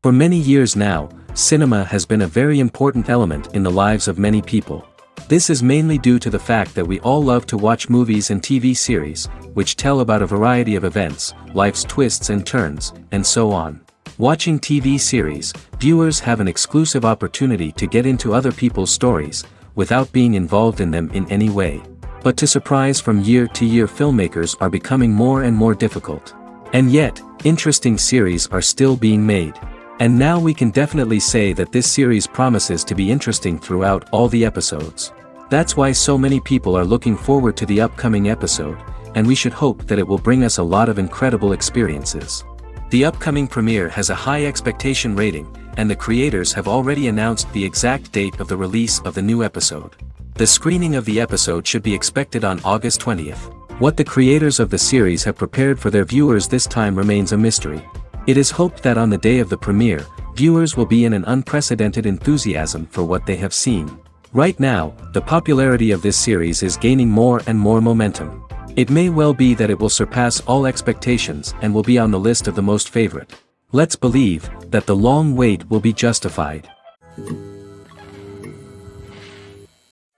For many years now, cinema has been a very important element in the lives of many people. This is mainly due to the fact that we all love to watch movies and TV series, which tell about a variety of events, life's twists and turns, and so on. Watching TV series, viewers have an exclusive opportunity to get into other people's stories, without being involved in them in any way. But to surprise from year to year, filmmakers are becoming more and more difficult. And yet, interesting series are still being made. And now we can definitely say that this series promises to be interesting throughout all the episodes. That's why so many people are looking forward to the upcoming episode, and we should hope that it will bring us a lot of incredible experiences. The upcoming premiere has a high expectation rating, and the creators have already announced the exact date of the release of the new episode. The screening of the episode should be expected on August 20th. What the creators of the series have prepared for their viewers this time remains a mystery. It is hoped that on the day of the premiere, viewers will be in an unprecedented enthusiasm for what they have seen. Right now, the popularity of this series is gaining more and more momentum. It may well be that it will surpass all expectations and will be on the list of the most favorite. Let's believe that the long wait will be justified.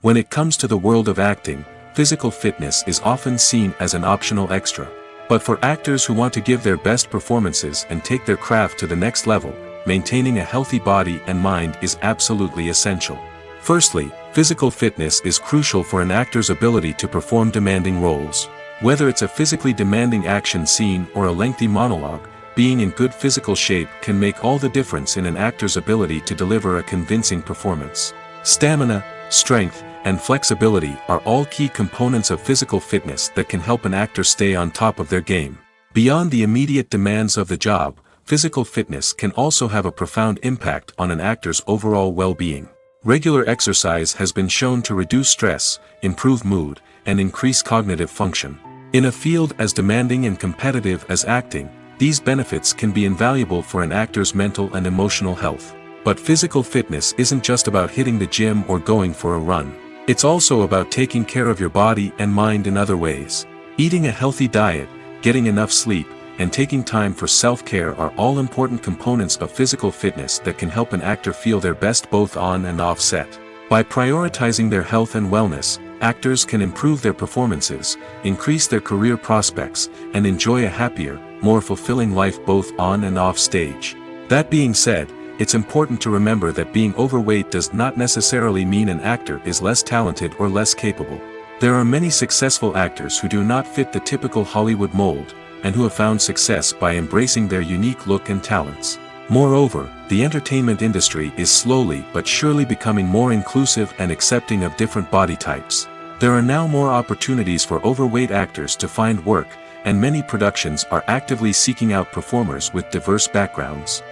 When it comes to the world of acting, physical fitness is often seen as an optional extra. But for actors who want to give their best performances and take their craft to the next level, maintaining a healthy body and mind is absolutely essential. Firstly, physical fitness is crucial for an actor's ability to perform demanding roles. Whether it's a physically demanding action scene or a lengthy monologue, being in good physical shape can make all the difference in an actor's ability to deliver a convincing performance. Stamina, strength, and flexibility are all key components of physical fitness that can help an actor stay on top of their game. Beyond the immediate demands of the job, physical fitness can also have a profound impact on an actor's overall well-being. Regular exercise has been shown to reduce stress, improve mood, and increase cognitive function. In a field as demanding and competitive as acting, these benefits can be invaluable for an actor's mental and emotional health. But physical fitness isn't just about hitting the gym or going for a run. It's also about taking care of your body and mind in other ways. Eating a healthy diet, getting enough sleep, and taking time for self-care are all important components of physical fitness that can help an actor feel their best both on and off set. By prioritizing their health and wellness, actors can improve their performances, increase their career prospects, and enjoy a happier, more fulfilling life both on and off stage. That being said, it's important to remember that being overweight does not necessarily mean an actor is less talented or less capable. There are many successful actors who do not fit the typical Hollywood mold, and who have found success by embracing their unique look and talents. Moreover, the entertainment industry is slowly but surely becoming more inclusive and accepting of different body types. There are now more opportunities for overweight actors to find work, and many productions are actively seeking out performers with diverse backgrounds.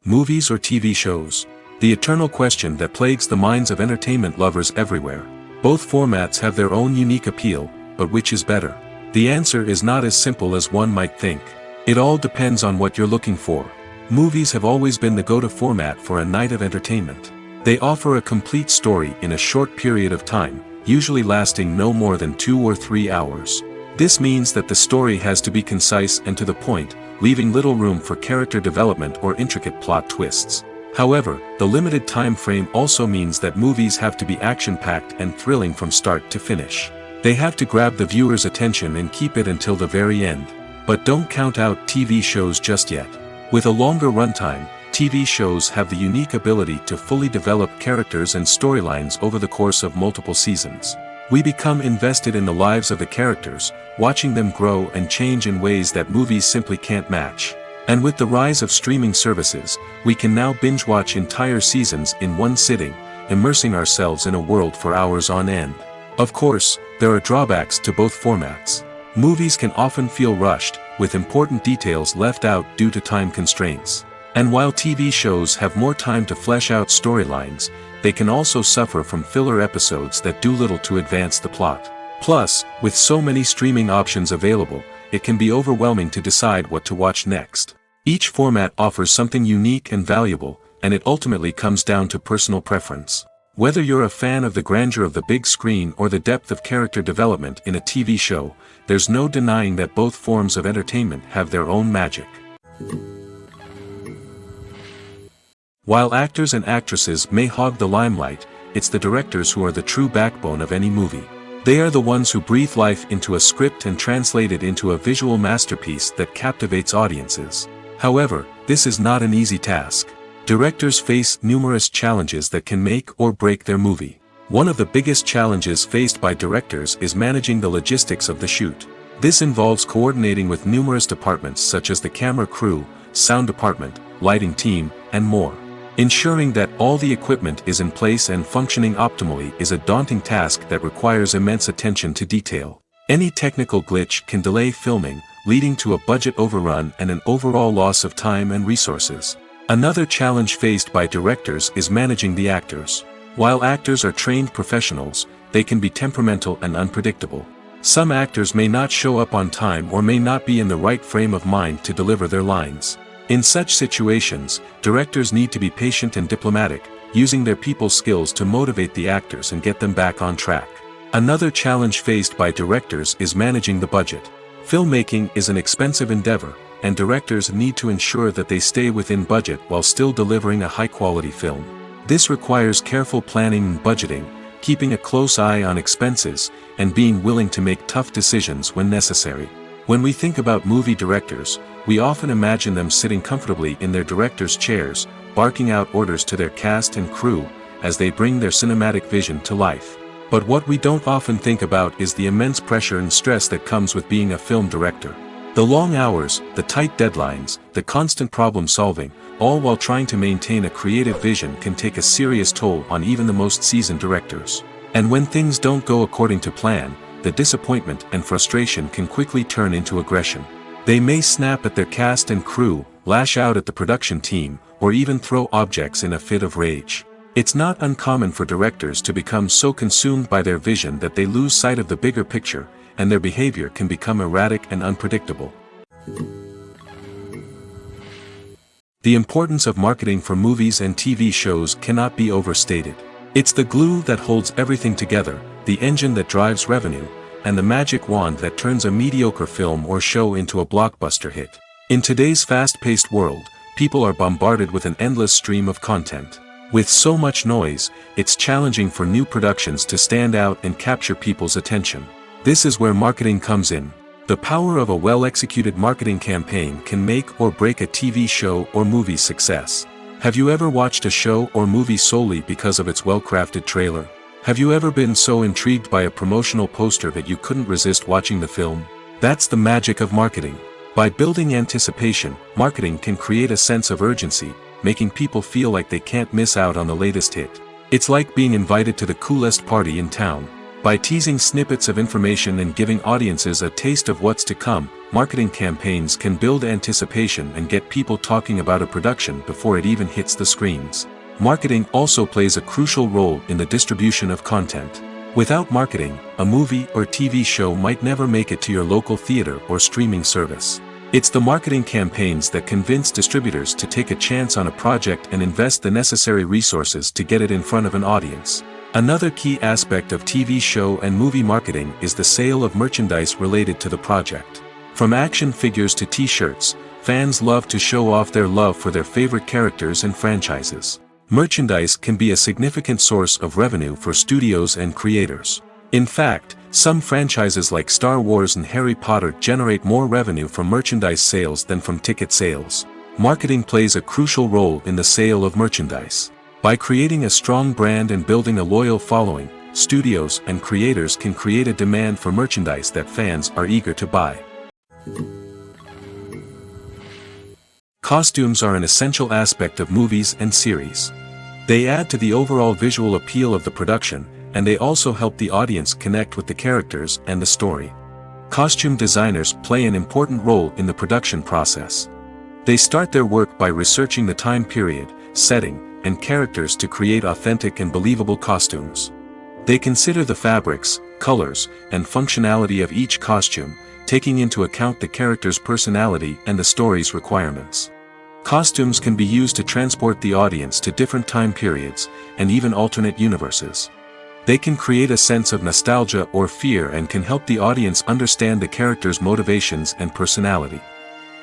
Movies or TV shows? The eternal question that plagues the minds of entertainment lovers everywhere. Both formats have their own unique appeal, but which is better? The answer is not as simple as one might think. It all depends on what you're looking for. Movies have always been the go-to format for a night of entertainment. They offer a complete story in a short period of time, usually lasting no more than 2 or 3 hours. This means that the story has to be concise and to the point, leaving little room for character development or intricate plot twists. However, the limited time frame also means that movies have to be action-packed and thrilling from start to finish. They have to grab the viewer's attention and keep it until the very end. But don't count out TV shows just yet. With a longer runtime, TV shows have the unique ability to fully develop characters and storylines over the course of multiple seasons. We become invested in the lives of the characters, watching them grow and change in ways that movies simply can't match. And with the rise of streaming services, we can now binge-watch entire seasons in one sitting, immersing ourselves in a world for hours on end. Of course, there are drawbacks to both formats. Movies can often feel rushed, with important details left out due to time constraints. And while TV shows have more time to flesh out storylines, they can also suffer from filler episodes that do little to advance the plot. Plus, with so many streaming options available, it can be overwhelming to decide what to watch next. Each format offers something unique and valuable, and it ultimately comes down to personal preference. Whether you're a fan of the grandeur of the big screen or the depth of character development in a TV show, there's no denying that both forms of entertainment have their own magic. While actors and actresses may hog the limelight, it's the directors who are the true backbone of any movie. They are the ones who breathe life into a script and translate it into a visual masterpiece that captivates audiences. However, this is not an easy task. Directors face numerous challenges that can make or break their movie. One of the biggest challenges faced by directors is managing the logistics of the shoot. This involves coordinating with numerous departments such as the camera crew, sound department, lighting team, and more. Ensuring that all the equipment is in place and functioning optimally is a daunting task that requires immense attention to detail. Any technical glitch can delay filming, leading to a budget overrun and an overall loss of time and resources. Another challenge faced by directors is managing the actors. While actors are trained professionals, they can be temperamental and unpredictable. Some actors may not show up on time or may not be in the right frame of mind to deliver their lines. In such situations, directors need to be patient and diplomatic, using their people skills to motivate the actors and get them back on track. Another challenge faced by directors is managing the budget. Filmmaking is an expensive endeavor, and directors need to ensure that they stay within budget while still delivering a high-quality film. This requires careful planning and budgeting, keeping a close eye on expenses, and being willing to make tough decisions when necessary. When we think about movie directors, we often imagine them sitting comfortably in their director's chairs, barking out orders to their cast and crew, as they bring their cinematic vision to life. But what we don't often think about is the immense pressure and stress that comes with being a film director. The long hours, the tight deadlines, the constant problem solving, all while trying to maintain a creative vision can take a serious toll on even the most seasoned directors. And when things don't go according to plan, the disappointment and frustration can quickly turn into aggression. They may snap at their cast and crew, lash out at the production team, or even throw objects in a fit of rage. It's not uncommon for directors to become so consumed by their vision that they lose sight of the bigger picture, and their behavior can become erratic and unpredictable. The importance of marketing for movies and TV shows cannot be overstated. It's the glue that holds everything together, the engine that drives revenue, and the magic wand that turns a mediocre film or show into a blockbuster hit. In today's fast-paced world, people are bombarded with an endless stream of content. With so much noise, it's challenging for new productions to stand out and capture people's attention. This is where marketing comes in. The power of a well-executed marketing campaign can make or break a TV show or movie's success. Have you ever watched a show or movie solely because of its well-crafted trailer? Have you ever been so intrigued by a promotional poster that you couldn't resist watching the film? That's the magic of marketing. By building anticipation, marketing can create a sense of urgency, making people feel like they can't miss out on the latest hit. It's like being invited to the coolest party in town. By teasing snippets of information and giving audiences a taste of what's to come, marketing campaigns can build anticipation and get people talking about a production before it even hits the screens. Marketing also plays a crucial role in the distribution of content. Without marketing, a movie or TV show might never make it to your local theater or streaming service. It's the marketing campaigns that convince distributors to take a chance on a project and invest the necessary resources to get it in front of an audience. Another key aspect of TV show and movie marketing is the sale of merchandise related to the project. From action figures to t-shirts, fans love to show off their love for their favorite characters and franchises. Merchandise can be a significant source of revenue for studios and creators. In fact, some franchises like Star Wars and Harry Potter generate more revenue from merchandise sales than from ticket sales. Marketing plays a crucial role in the sale of merchandise. By creating a strong brand and building a loyal following, studios and creators can create a demand for merchandise that fans are eager to buy. Costumes are an essential aspect of movies and series. They add to the overall visual appeal of the production, and they also help the audience connect with the characters and the story. Costume designers play an important role in the production process. They start their work by researching the time period, setting, and characters to create authentic and believable costumes. They consider the fabrics, colors, and functionality of each costume, taking into account the character's personality and the story's requirements. Costumes can be used to transport the audience to different time periods, and even alternate universes. They can create a sense of nostalgia or fear and can help the audience understand the character's motivations and personality.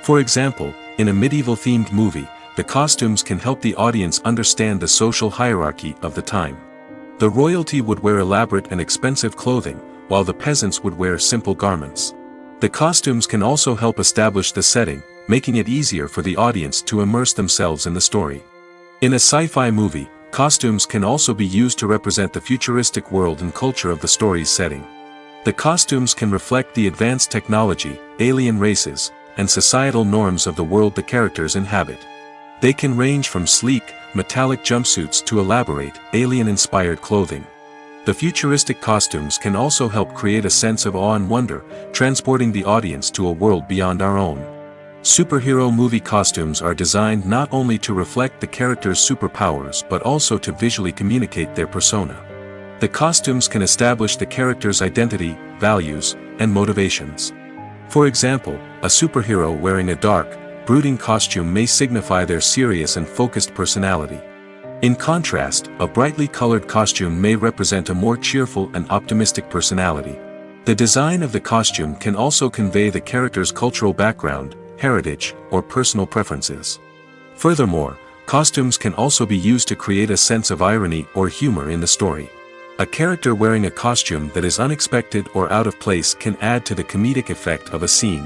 For example, in a medieval-themed movie, the costumes can help the audience understand the social hierarchy of the time. The royalty would wear elaborate and expensive clothing, while the peasants would wear simple garments. The costumes can also help establish the setting, making it easier for the audience to immerse themselves in the story. In a sci-fi movie, costumes can also be used to represent the futuristic world and culture of the story's setting. The costumes can reflect the advanced technology, alien races, and societal norms of the world the characters inhabit. They can range from sleek, metallic jumpsuits to elaborate, alien-inspired clothing. The futuristic costumes can also help create a sense of awe and wonder, transporting the audience to a world beyond our own. Superhero movie costumes are designed not only to reflect the character's superpowers but also to visually communicate their persona. The costumes can establish the character's identity, values, and motivations. For example, a superhero wearing a dark, brooding costume may signify their serious and focused personality. In contrast, a brightly colored costume may represent a more cheerful and optimistic personality. The design of the costume can also convey the character's cultural background, heritage, or personal preferences. Furthermore, costumes can also be used to create a sense of irony or humor in the story. A character wearing a costume that is unexpected or out of place can add to the comedic effect of a scene.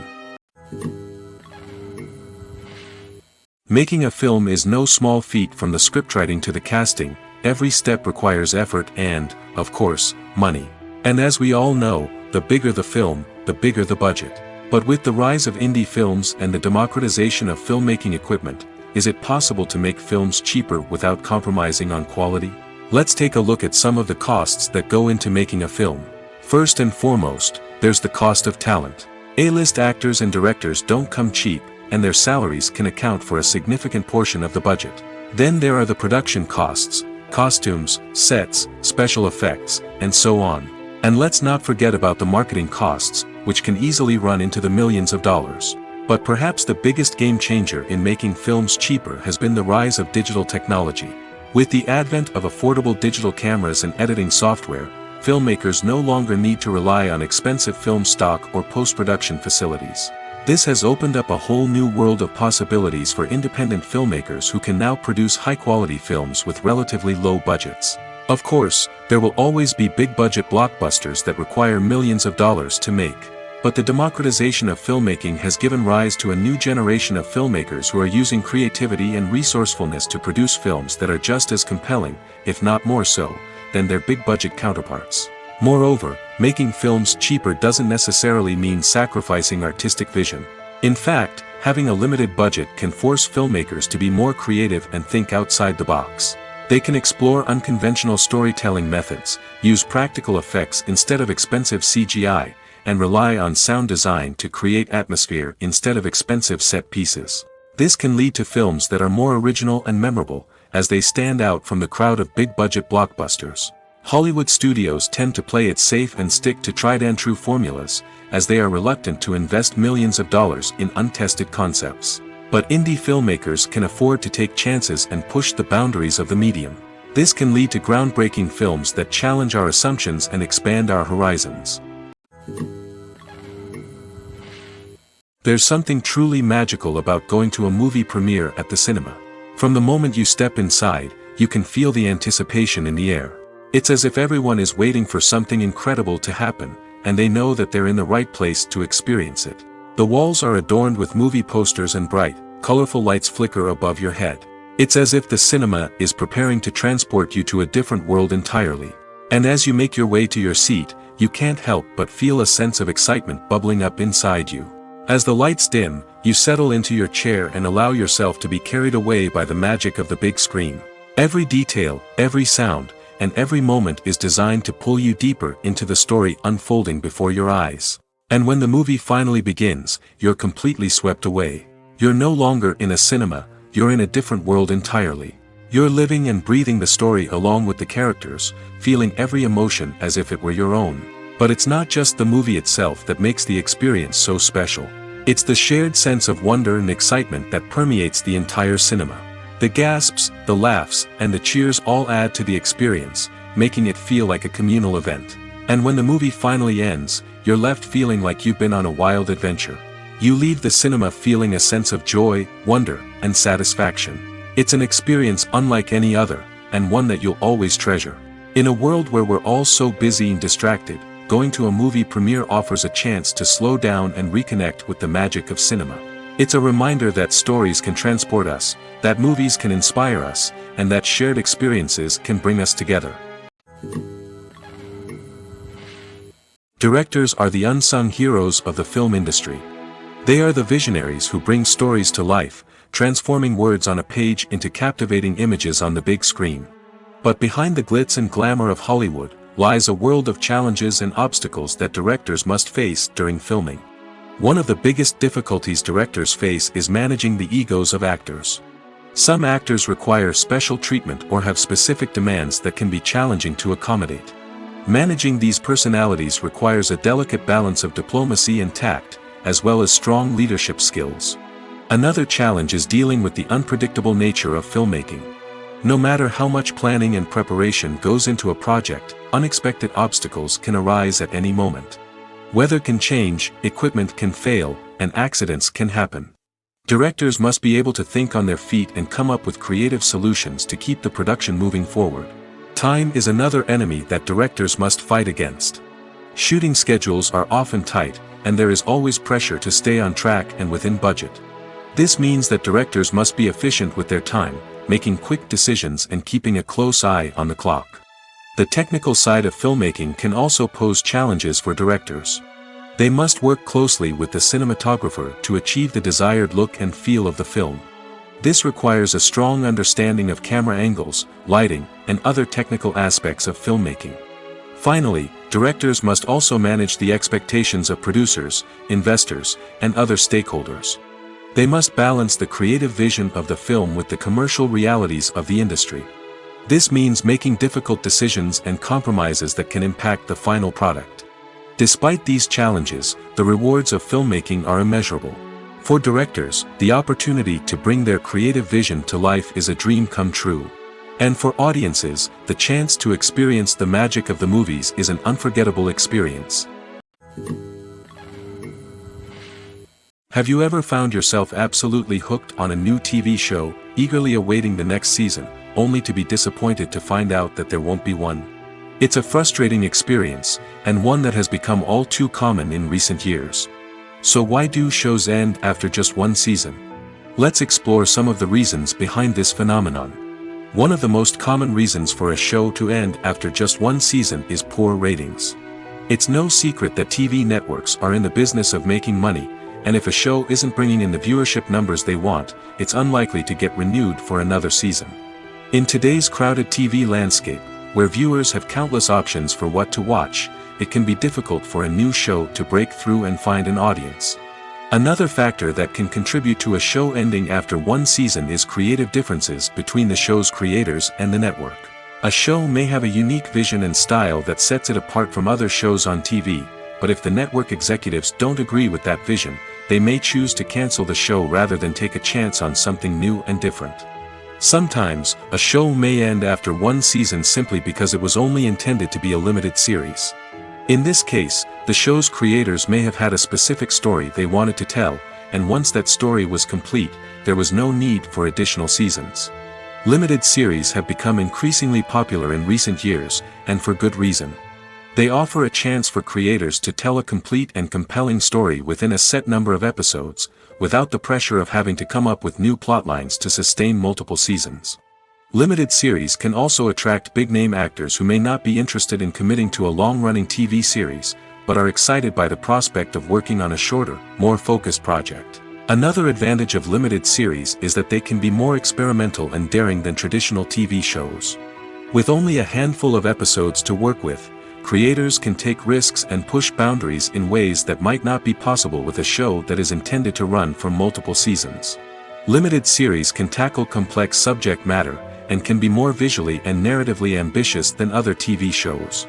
Making a film is no small feat. From the scriptwriting to the casting, every step requires effort and, of course, money. And as we all know, the bigger the film, the bigger the budget. But with the rise of indie films and the democratization of filmmaking equipment, is it possible to make films cheaper without compromising on quality? Let's take a look at some of the costs that go into making a film. First and foremost, there's the cost of talent. A-list actors and directors don't come cheap, and their salaries can account for a significant portion of the budget. Then there are the production costs, costumes, sets, special effects, and so on. And let's not forget about the marketing costs, which can easily run into the millions of dollars. But perhaps the biggest game changer in making films cheaper has been the rise of digital technology. With the advent of affordable digital cameras and editing software, filmmakers no longer need to rely on expensive film stock or post-production facilities. This has opened up a whole new world of possibilities for independent filmmakers who can now produce high-quality films with relatively low budgets. Of course, there will always be big-budget blockbusters that require millions of dollars to make. But the democratization of filmmaking has given rise to a new generation of filmmakers who are using creativity and resourcefulness to produce films that are just as compelling, if not more so, than their big-budget counterparts. Moreover, making films cheaper doesn't necessarily mean sacrificing artistic vision. In fact, having a limited budget can force filmmakers to be more creative and think outside the box. They can explore unconventional storytelling methods, use practical effects instead of expensive CGI, and rely on sound design to create atmosphere instead of expensive set pieces. This can lead to films that are more original and memorable, as they stand out from the crowd of big-budget blockbusters. Hollywood studios tend to play it safe and stick to tried-and-true formulas, as they are reluctant to invest millions of dollars in untested concepts. But indie filmmakers can afford to take chances and push the boundaries of the medium. This can lead to groundbreaking films that challenge our assumptions and expand our horizons. There's something truly magical about going to a movie premiere at the cinema. From the moment you step inside, you can feel the anticipation in the air. It's as if everyone is waiting for something incredible to happen, and they know that they're in the right place to experience it. The walls are adorned with movie posters and bright, colorful lights flicker above your head. It's as if the cinema is preparing to transport you to a different world entirely. And as you make your way to your seat, you can't help but feel a sense of excitement bubbling up inside you. As the lights dim, you settle into your chair and allow yourself to be carried away by the magic of the big screen. Every detail, every sound, and every moment is designed to pull you deeper into the story unfolding before your eyes. And when the movie finally begins, you're completely swept away. You're no longer in a cinema, you're in a different world entirely. You're living and breathing the story along with the characters, feeling every emotion as if it were your own. But it's not just the movie itself that makes the experience so special. It's the shared sense of wonder and excitement that permeates the entire cinema. The gasps, the laughs, and the cheers all add to the experience, making it feel like a communal event. And when the movie finally ends, you're left feeling like you've been on a wild adventure. You leave the cinema feeling a sense of joy, wonder, and satisfaction. It's an experience unlike any other, and one that you'll always treasure. In a world where we're all so busy and distracted, going to a movie premiere offers a chance to slow down and reconnect with the magic of cinema. It's a reminder that stories can transport us, that movies can inspire us, and that shared experiences can bring us together. Directors are the unsung heroes of the film industry. They are the visionaries who bring stories to life, transforming words on a page into captivating images on the big screen. But behind the glitz and glamour of Hollywood lies a world of challenges and obstacles that directors must face during filming. One of the biggest difficulties directors face is managing the egos of actors. Some actors require special treatment or have specific demands that can be challenging to accommodate. Managing these personalities requires a delicate balance of diplomacy and tact, as well as strong leadership skills. Another challenge is dealing with the unpredictable nature of filmmaking. No matter how much planning and preparation goes into a project, unexpected obstacles can arise at any moment. Weather can change, equipment can fail, and accidents can happen. Directors must be able to think on their feet and come up with creative solutions to keep the production moving forward. Time is another enemy that directors must fight against. Shooting schedules are often tight, and there is always pressure to stay on track and within budget. This means that directors must be efficient with their time, making quick decisions and keeping a close eye on the clock. The technical side of filmmaking can also pose challenges for directors. They must work closely with the cinematographer to achieve the desired look and feel of the film. This requires a strong understanding of camera angles, lighting, and other technical aspects of filmmaking. Finally, directors must also manage the expectations of producers, investors, and other stakeholders. They must balance the creative vision of the film with the commercial realities of the industry. This means making difficult decisions and compromises that can impact the final product. Despite these challenges, the rewards of filmmaking are immeasurable. For directors, the opportunity to bring their creative vision to life is a dream come true. And for audiences, the chance to experience the magic of the movies is an unforgettable experience. Have you ever found yourself absolutely hooked on a new TV show, eagerly awaiting the next season, only to be disappointed to find out that there won't be one? It's a frustrating experience, and one that has become all too common in recent years. So why do shows end after just one season? Let's explore some of the reasons behind this phenomenon. One of the most common reasons for a show to end after just one season is poor ratings. It's no secret that TV networks are in the business of making money, and if a show isn't bringing in the viewership numbers they want, it's unlikely to get renewed for another season. In today's crowded TV landscape, where viewers have countless options for what to watch, it can be difficult for a new show to break through and find an audience. Another factor that can contribute to a show ending after one season is creative differences between the show's creators and the network. A show may have a unique vision and style that sets it apart from other shows on TV, but if the network executives don't agree with that vision, they may choose to cancel the show rather than take a chance on something new and different. Sometimes, a show may end after one season simply because it was only intended to be a limited series. In this case, the show's creators may have had a specific story they wanted to tell, and once that story was complete, there was no need for additional seasons. Limited series have become increasingly popular in recent years, and for good reason. They offer a chance for creators to tell a complete and compelling story within a set number of episodes, without the pressure of having to come up with new plotlines to sustain multiple seasons. Limited series can also attract big-name actors who may not be interested in committing to a long-running TV series, but are excited by the prospect of working on a shorter, more focused project. Another advantage of limited series is that they can be more experimental and daring than traditional TV shows. With only a handful of episodes to work with, creators can take risks and push boundaries in ways that might not be possible with a show that is intended to run for multiple seasons. Limited series can tackle complex subject matter, and can be more visually and narratively ambitious than other TV shows.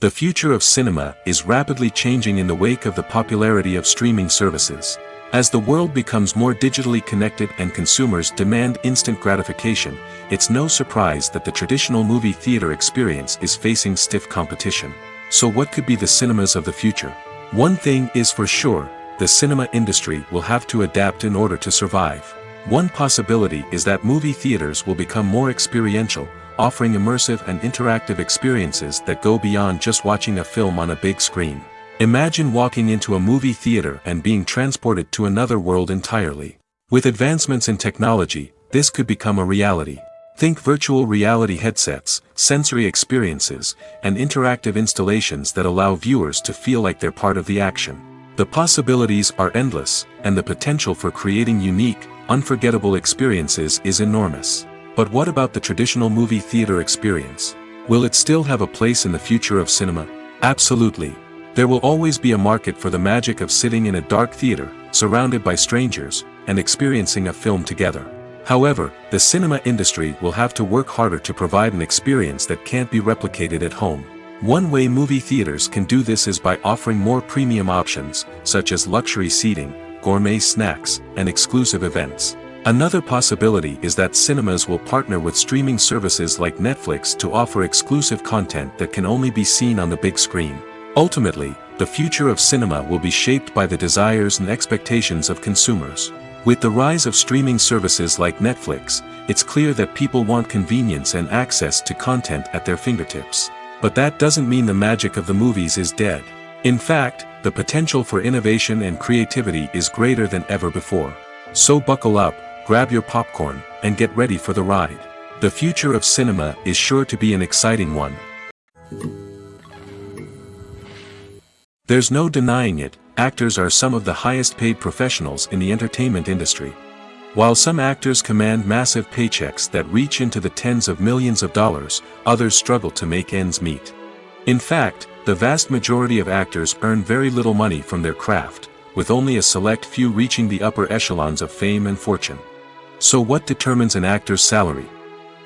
The future of cinema is rapidly changing in the wake of the popularity of streaming services. As the world becomes more digitally connected and consumers demand instant gratification, it's no surprise that the traditional movie theater experience is facing stiff competition. So what could be the cinemas of the future? One thing is for sure, the cinema industry will have to adapt in order to survive. One possibility is that movie theaters will become more experiential, offering immersive and interactive experiences that go beyond just watching a film on a big screen. Imagine walking into a movie theater and being transported to another world entirely. With advancements in technology, this could become a reality. Think virtual reality headsets, sensory experiences, and interactive installations that allow viewers to feel like they're part of the action. The possibilities are endless, and the potential for creating unique, unforgettable experiences is enormous. But what about the traditional movie theater experience? Will it still have a place in the future of cinema? Absolutely. There will always be a market for the magic of sitting in a dark theater, surrounded by strangers, and experiencing a film together. However, the cinema industry will have to work harder to provide an experience that can't be replicated at home. One way movie theaters can do this is by offering more premium options, such as luxury seating, gourmet snacks, and exclusive events. Another possibility is that cinemas will partner with streaming services like Netflix to offer exclusive content that can only be seen on the big screen. Ultimately, the future of cinema will be shaped by the desires and expectations of consumers. With the rise of streaming services like Netflix, it's clear that people want convenience and access to content at their fingertips. But that doesn't mean the magic of the movies is dead. In fact, the potential for innovation and creativity is greater than ever before. So buckle up, grab your popcorn, and get ready for the ride. The future of cinema is sure to be an exciting one. There's no denying it, actors are some of the highest paid professionals in the entertainment industry. While some actors command massive paychecks that reach into the tens of millions of dollars, others struggle to make ends meet. In fact, the vast majority of actors earn very little money from their craft, with only a select few reaching the upper echelons of fame and fortune. So what determines an actor's salary?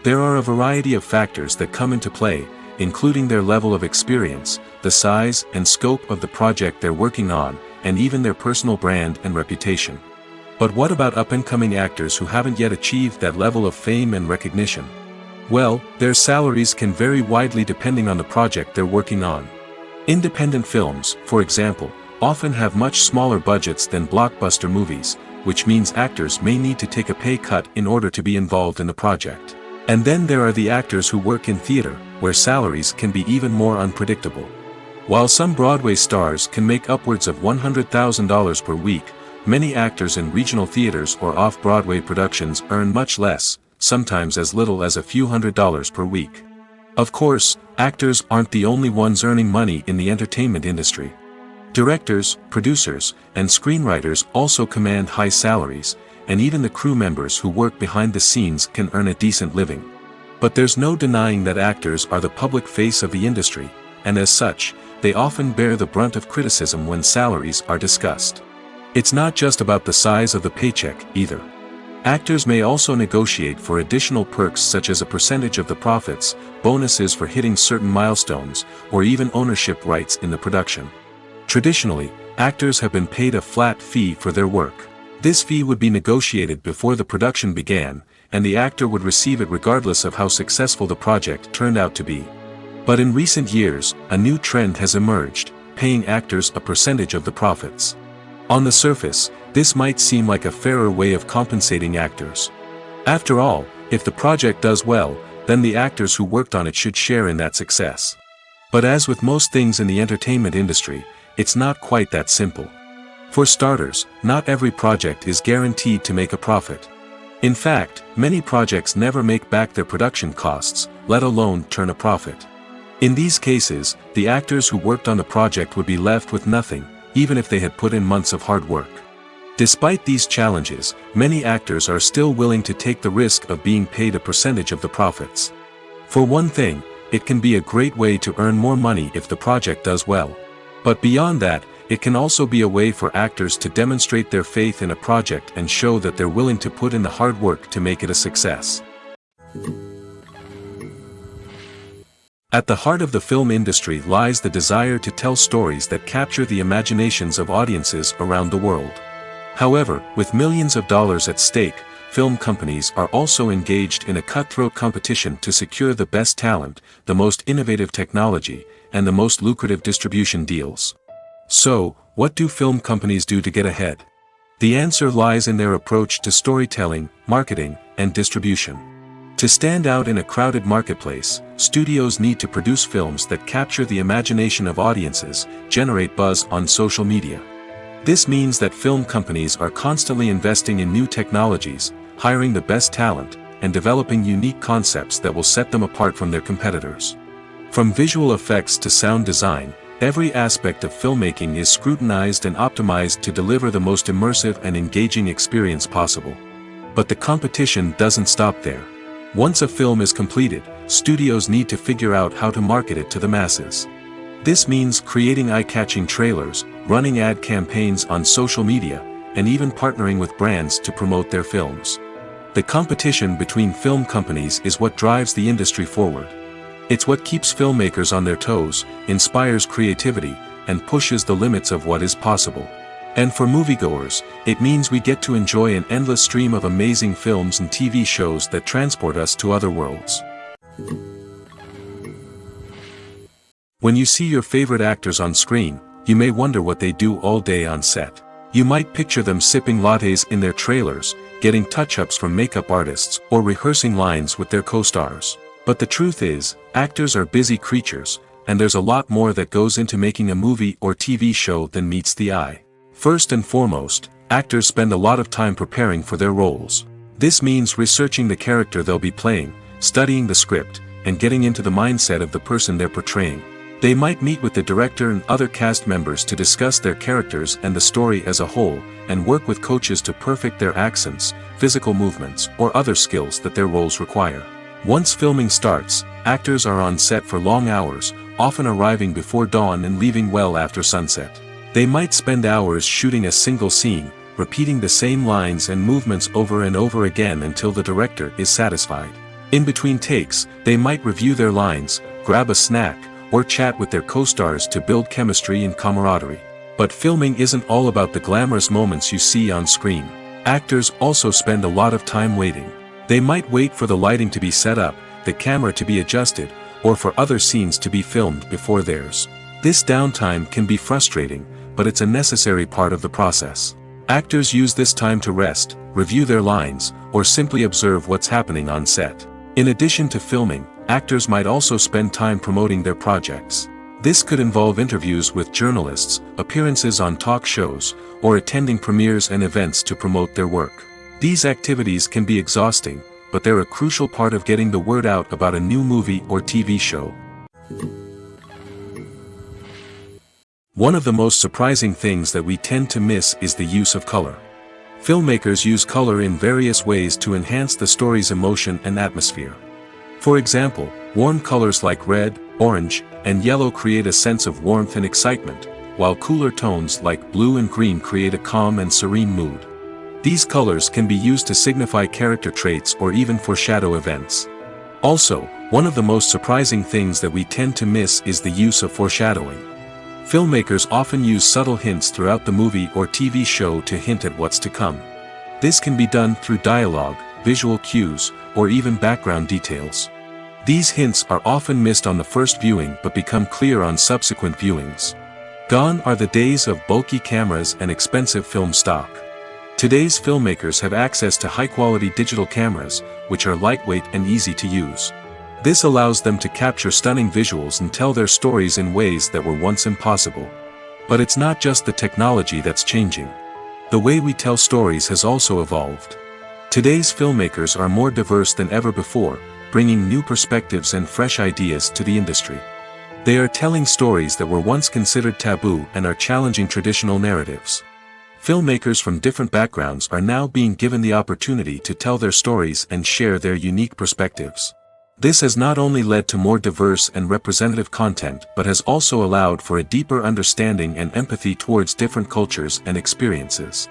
There are a variety of factors that come into play, including their level of experience, the size and scope of the project they're working on, and even their personal brand and reputation. But what about up-and-coming actors who haven't yet achieved that level of fame and recognition? Well, their salaries can vary widely depending on the project they're working on. Independent films, for example, often have much smaller budgets than blockbuster movies, which means actors may need to take a pay cut in order to be involved in the project. And then there are the actors who work in theater, where salaries can be even more unpredictable. While some Broadway stars can make upwards of $100,000 per week, many actors in regional theaters or off-Broadway productions earn much less, sometimes as little as a few $100s per week. Of course, actors aren't the only ones earning money in the entertainment industry. Directors, producers, and screenwriters also command high salaries, and even the crew members who work behind the scenes can earn a decent living. But there's no denying that actors are the public face of the industry, and as such, they often bear the brunt of criticism when salaries are discussed. It's not just about the size of the paycheck, either. Actors may also negotiate for additional perks such as a percentage of the profits, bonuses for hitting certain milestones, or even ownership rights in the production. Traditionally, actors have been paid a flat fee for their work. This fee would be negotiated before the production began, and the actor would receive it regardless of how successful the project turned out to be. But in recent years, a new trend has emerged, paying actors a percentage of the profits. On the surface, this might seem like a fairer way of compensating actors. After all, if the project does well, then the actors who worked on it should share in that success. But as with most things in the entertainment industry, it's not quite that simple. For starters, not every project is guaranteed to make a profit. In fact, many projects never make back their production costs, let alone turn a profit. In these cases, the actors who worked on the project would be left with nothing, even if they had put in months of hard work. Despite these challenges, many actors are still willing to take the risk of being paid a percentage of the profits. For one thing, it can be a great way to earn more money if the project does well. But beyond that, it can also be a way for actors to demonstrate their faith in a project and show that they're willing to put in the hard work to make it a success. At the heart of the film industry lies the desire to tell stories that capture the imaginations of audiences around the world. However, with millions of dollars at stake, film companies are also engaged in a cutthroat competition to secure the best talent, the most innovative technology, and the most lucrative distribution deals. So, what do film companies do to get ahead? The answer lies in their approach to storytelling, marketing, and distribution. To stand out in a crowded marketplace, studios need to produce films that capture the imagination of audiences, generate buzz on social media. This means that film companies are constantly investing in new technologies, hiring the best talent, and developing unique concepts that will set them apart from their competitors. From visual effects to sound design, every aspect of filmmaking is scrutinized and optimized to deliver the most immersive and engaging experience possible. But the competition doesn't stop there. Once a film is completed, studios need to figure out how to market it to the masses. This means creating eye-catching trailers, running ad campaigns on social media, and even partnering with brands to promote their films. The competition between film companies is what drives the industry forward. It's what keeps filmmakers on their toes, inspires creativity, and pushes the limits of what is possible. And for moviegoers, it means we get to enjoy an endless stream of amazing films and TV shows that transport us to other worlds. When you see your favorite actors on screen, you may wonder what they do all day on set. You might picture them sipping lattes in their trailers, getting touch-ups from makeup artists, or rehearsing lines with their co-stars. But the truth is, actors are busy creatures, and there's a lot more that goes into making a movie or TV show than meets the eye. First and foremost, actors spend a lot of time preparing for their roles. This means researching the character they'll be playing, studying the script, and getting into the mindset of the person they're portraying. They might meet with the director and other cast members to discuss their characters and the story as a whole, and work with coaches to perfect their accents, physical movements, or other skills that their roles require. Once filming starts, actors are on set for long hours, often arriving before dawn and leaving well after sunset. They might spend hours shooting a single scene, repeating the same lines and movements over and over again until the director is satisfied. In between takes, they might review their lines, grab a snack, or chat with their co-stars to build chemistry and camaraderie. But filming isn't all about the glamorous moments you see on screen. Actors also spend a lot of time waiting. They might wait for the lighting to be set up, the camera to be adjusted, or for other scenes to be filmed before theirs. This downtime can be frustrating, but it's a necessary part of the process. Actors use this time to rest, review their lines, or simply observe what's happening on set. In addition to filming, actors might also spend time promoting their projects. This could involve interviews with journalists, appearances on talk shows, or attending premieres and events to promote their work. These activities can be exhausting, but they're a crucial part of getting the word out about a new movie or TV show. One of the most surprising things that we tend to miss is the use of color. Filmmakers use color in various ways to enhance the story's emotion and atmosphere. For example, warm colors like red, orange, and yellow create a sense of warmth and excitement, while cooler tones like blue and green create a calm and serene mood. These colors can be used to signify character traits or even foreshadow events. Also, one of the most surprising things that we tend to miss is the use of foreshadowing. Filmmakers often use subtle hints throughout the movie or TV show to hint at what's to come. This can be done through dialogue, visual cues, or even background details. These hints are often missed on the first viewing but become clear on subsequent viewings. Gone are the days of bulky cameras and expensive film stock. Today's filmmakers have access to high-quality digital cameras, which are lightweight and easy to use. This allows them to capture stunning visuals and tell their stories in ways that were once impossible. But it's not just the technology that's changing. The way we tell stories has also evolved. Today's filmmakers are more diverse than ever before, bringing new perspectives and fresh ideas to the industry. They are telling stories that were once considered taboo and are challenging traditional narratives. Filmmakers from different backgrounds are now being given the opportunity to tell their stories and share their unique perspectives. This has not only led to more diverse and representative content but has also allowed for a deeper understanding and empathy towards different cultures and experiences.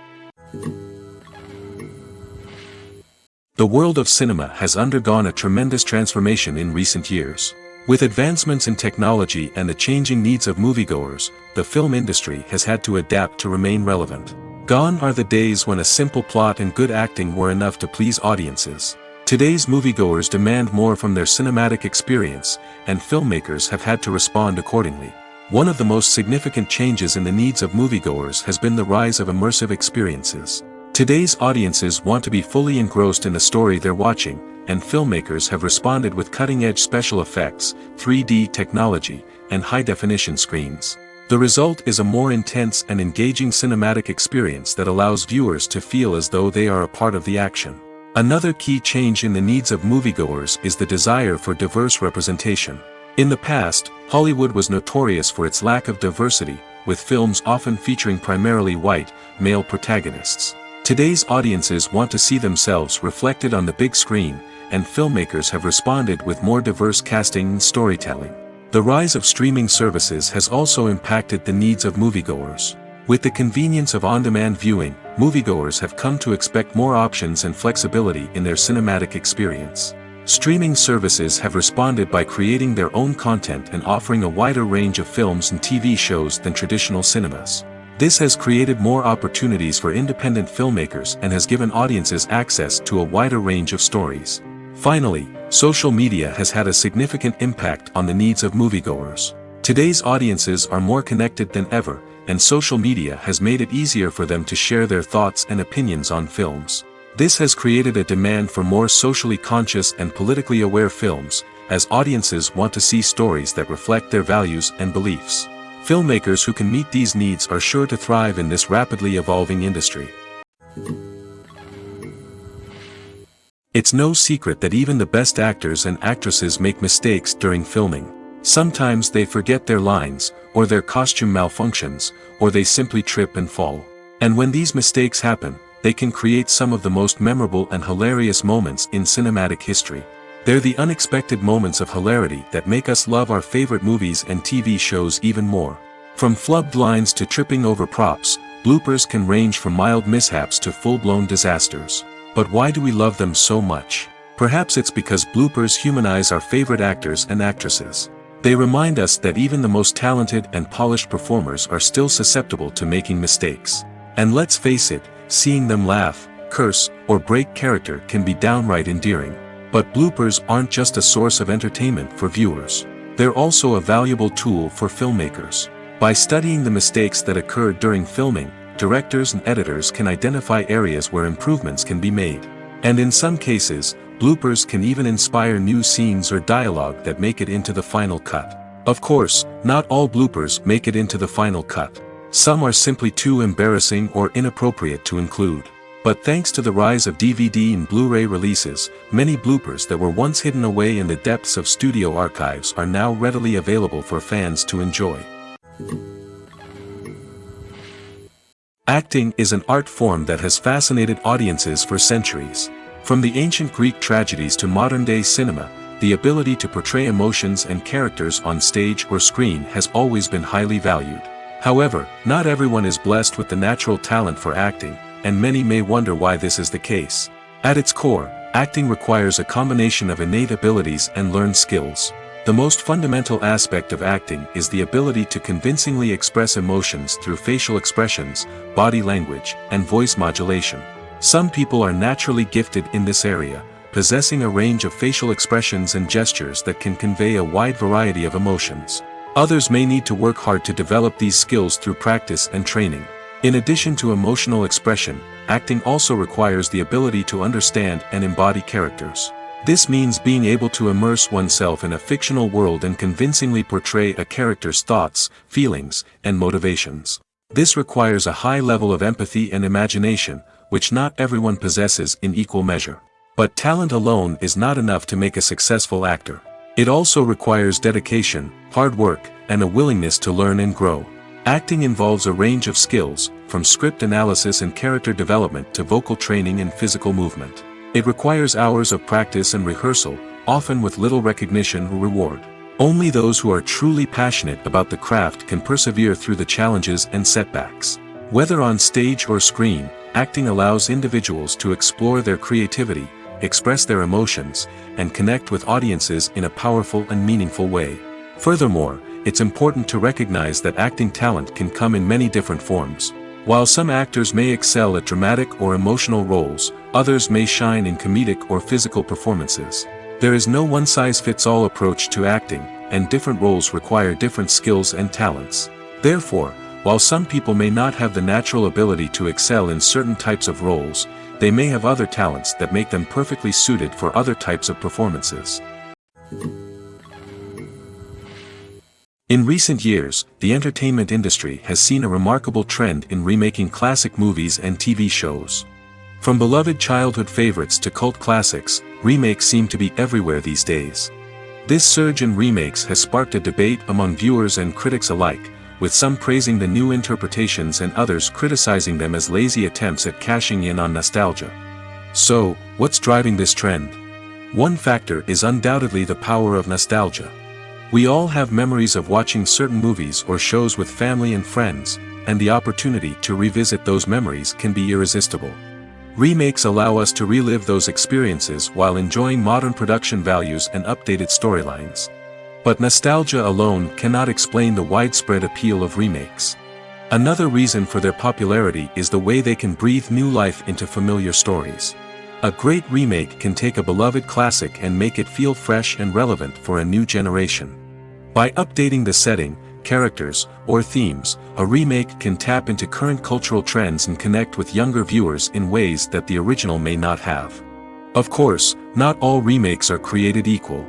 The world of cinema has undergone a tremendous transformation in recent years. With advancements in technology and the changing needs of moviegoers, the film industry has had to adapt to remain relevant. Gone are the days when a simple plot and good acting were enough to please audiences. Today's moviegoers demand more from their cinematic experience, and filmmakers have had to respond accordingly. One of the most significant changes in the needs of moviegoers has been the rise of immersive experiences. Today's audiences want to be fully engrossed in the story they're watching, and filmmakers have responded with cutting-edge special effects, 3D technology, and high-definition screens. The result is a more intense and engaging cinematic experience that allows viewers to feel as though they are a part of the action. Another key change in the needs of moviegoers is the desire for diverse representation. In the past, Hollywood was notorious for its lack of diversity, with films often featuring primarily white, male protagonists. Today's audiences want to see themselves reflected on the big screen, and filmmakers have responded with more diverse casting and storytelling. The rise of streaming services has also impacted the needs of moviegoers. With the convenience of on-demand viewing, moviegoers have come to expect more options and flexibility in their cinematic experience. Streaming services have responded by creating their own content and offering a wider range of films and TV shows than traditional cinemas. This has created more opportunities for independent filmmakers and has given audiences access to a wider range of stories. Finally, social media has had a significant impact on the needs of moviegoers. Today's audiences are more connected than ever, and social media has made it easier for them to share their thoughts and opinions on films. This has created a demand for more socially conscious and politically aware films, as audiences want to see stories that reflect their values and beliefs. Filmmakers who can meet these needs are sure to thrive in this rapidly evolving industry. It's no secret that even the best actors and actresses make mistakes during filming. Sometimes they forget their lines, or their costume malfunctions, or they simply trip and fall. And when these mistakes happen, they can create some of the most memorable and hilarious moments in cinematic history. They're the unexpected moments of hilarity that make us love our favorite movies and TV shows even more. From flubbed lines to tripping over props, bloopers can range from mild mishaps to full-blown disasters. But why do we love them so much? Perhaps it's because bloopers humanize our favorite actors and actresses. They remind us that even the most talented and polished performers are still susceptible to making mistakes. And let's face it, seeing them laugh, curse, or break character can be downright endearing. But bloopers aren't just a source of entertainment for viewers. They're also a valuable tool for filmmakers. By studying the mistakes that occurred during filming, directors and editors can identify areas where improvements can be made. And in some cases, bloopers can even inspire new scenes or dialogue that make it into the final cut. Of course, not all bloopers make it into the final cut. Some are simply too embarrassing or inappropriate to include. But thanks to the rise of DVD and Blu-ray releases, many bloopers that were once hidden away in the depths of studio archives are now readily available for fans to enjoy. Acting is an art form that has fascinated audiences for centuries. From the ancient Greek tragedies to modern-day cinema, the ability to portray emotions and characters on stage or screen has always been highly valued. However, not everyone is blessed with the natural talent for acting, and many may wonder why this is the case. At its core, acting requires a combination of innate abilities and learned skills. The most fundamental aspect of acting is the ability to convincingly express emotions through facial expressions, body language, and voice modulation. Some people are naturally gifted in this area, possessing a range of facial expressions and gestures that can convey a wide variety of emotions. Others may need to work hard to develop these skills through practice and training. In addition to emotional expression, acting also requires the ability to understand and embody characters. This means being able to immerse oneself in a fictional world and convincingly portray a character's thoughts, feelings, and motivations. This requires a high level of empathy and imagination, which not everyone possesses in equal measure. But talent alone is not enough to make a successful actor. It also requires dedication, hard work, and a willingness to learn and grow. Acting involves a range of skills, from script analysis and character development to vocal training and physical movement. It requires hours of practice and rehearsal, often with little recognition or reward. Only those who are truly passionate about the craft can persevere through the challenges and setbacks. Whether on stage or screen, acting allows individuals to explore their creativity, express their emotions, and connect with audiences in a powerful and meaningful way. Furthermore, it's important to recognize that acting talent can come in many different forms. While some actors may excel at dramatic or emotional roles, others may shine in comedic or physical performances. There is no one-size-fits-all approach to acting, and different roles require different skills and talents. Therefore, while some people may not have the natural ability to excel in certain types of roles, they may have other talents that make them perfectly suited for other types of performances. In recent years, the entertainment industry has seen a remarkable trend in remaking classic movies and TV shows. From beloved childhood favorites to cult classics, remakes seem to be everywhere these days. This surge in remakes has sparked a debate among viewers and critics alike, with some praising the new interpretations and others criticizing them as lazy attempts at cashing in on nostalgia. So, what's driving this trend? One factor is undoubtedly the power of nostalgia. We all have memories of watching certain movies or shows with family and friends, and the opportunity to revisit those memories can be irresistible. Remakes allow us to relive those experiences while enjoying modern production values and updated storylines. But nostalgia alone cannot explain the widespread appeal of remakes. Another reason for their popularity is the way they can breathe new life into familiar stories. A great remake can take a beloved classic and make it feel fresh and relevant for a new generation. By updating the setting, characters, or themes, a remake can tap into current cultural trends and connect with younger viewers in ways that the original may not have. Of course, not all remakes are created equal.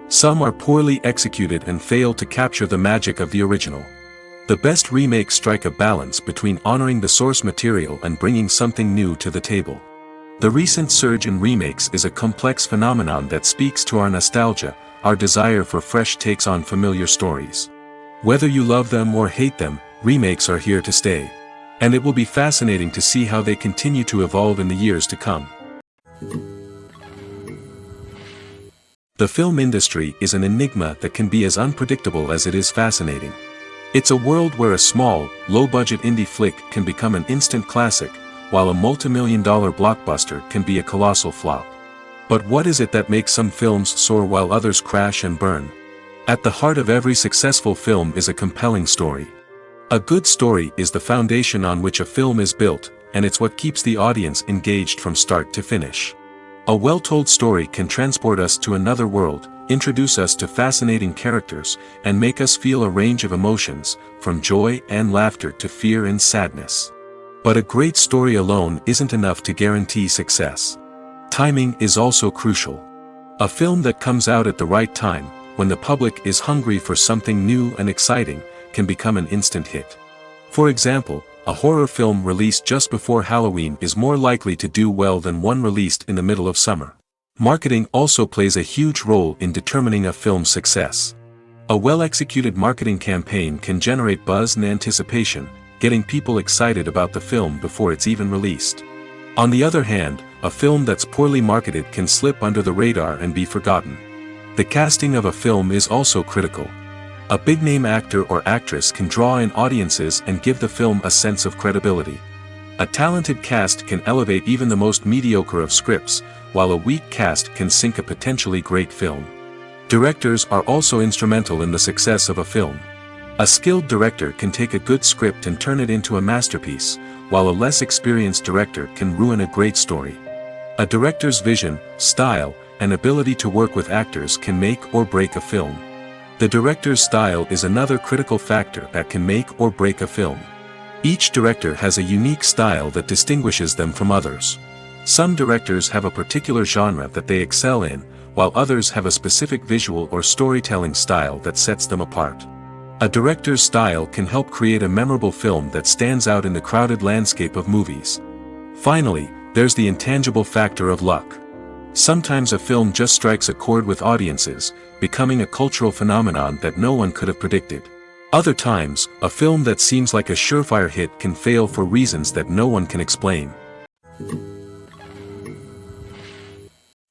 Some are poorly executed and fail to capture the magic of the original. The best remakes strike a balance between honoring the source material and bringing something new to the table. The recent surge in remakes is a complex phenomenon that speaks to our nostalgia, our desire for fresh takes on familiar stories. Whether you love them or hate them, remakes are here to stay. And it will be fascinating to see how they continue to evolve in the years to come. The film industry is an enigma that can be as unpredictable as it is fascinating. It's a world where a small, low-budget indie flick can become an instant classic, while a multi-million-dollar blockbuster can be a colossal flop. But what is it that makes some films soar while others crash and burn? At the heart of every successful film is a compelling story. A good story is the foundation on which a film is built, and it's what keeps the audience engaged from start to finish. A well-told story can transport us to another world, introduce us to fascinating characters, and make us feel a range of emotions, from joy and laughter to fear and sadness. But a great story alone isn't enough to guarantee success. Timing is also crucial. A film that comes out at the right time, when the public is hungry for something new and exciting, can become an instant hit. For example, a horror film released just before Halloween is more likely to do well than one released in the middle of summer. Marketing also plays a huge role in determining a film's success. A well-executed marketing campaign can generate buzz and anticipation, getting people excited about the film before it's even released. On the other hand, a film that's poorly marketed can slip under the radar and be forgotten. The casting of a film is also critical. A big-name actor or actress can draw in audiences and give the film a sense of credibility. A talented cast can elevate even the most mediocre of scripts, while a weak cast can sink a potentially great film. Directors are also instrumental in the success of a film. A skilled director can take a good script and turn it into a masterpiece, while a less experienced director can ruin a great story. A director's vision, style, and ability to work with actors can make or break a film. The director's style is another critical factor that can make or break a film. Each director has a unique style that distinguishes them from others. Some directors have a particular genre that they excel in, while others have a specific visual or storytelling style that sets them apart. A director's style can help create a memorable film that stands out in the crowded landscape of movies. Finally, there's the intangible factor of luck. Sometimes a film just strikes a chord with audiences, becoming a cultural phenomenon that no one could have predicted. Other times, a film that seems like a surefire hit can fail for reasons that no one can explain.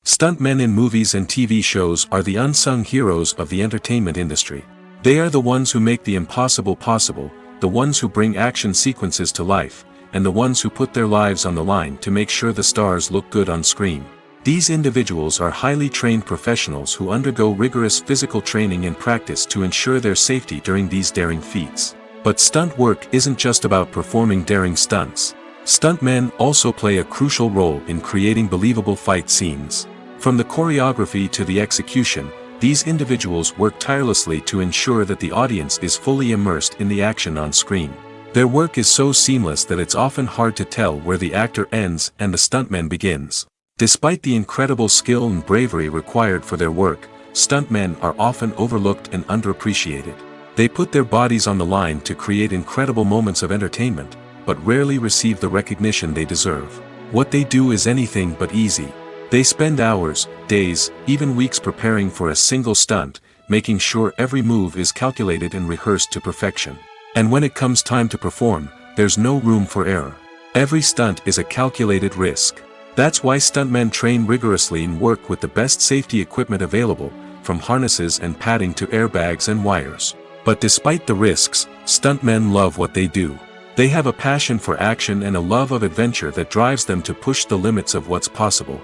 Stuntmen in movies and TV shows are the unsung heroes of the entertainment industry. They are the ones who make the impossible possible, the ones who bring action sequences to life, and the ones who put their lives on the line to make sure the stars look good on screen. These individuals are highly trained professionals who undergo rigorous physical training and practice to ensure their safety during these daring feats. But stunt work isn't just about performing daring stunts. Stuntmen also play a crucial role in creating believable fight scenes. From the choreography to the execution, these individuals work tirelessly to ensure that the audience is fully immersed in the action on screen. Their work is so seamless that it's often hard to tell where the actor ends and the stuntman begins. Despite the incredible skill and bravery required for their work, stuntmen are often overlooked and underappreciated. They put their bodies on the line to create incredible moments of entertainment, but rarely receive the recognition they deserve. What they do is anything but easy. They spend hours, days, even weeks preparing for a single stunt, making sure every move is calculated and rehearsed to perfection. And when it comes time to perform, there's no room for error. Every stunt is a calculated risk. That's why stuntmen train rigorously and work with the best safety equipment available, from harnesses and padding to airbags and wires. But despite the risks, stuntmen love what they do. They have a passion for action and a love of adventure that drives them to push the limits of what's possible.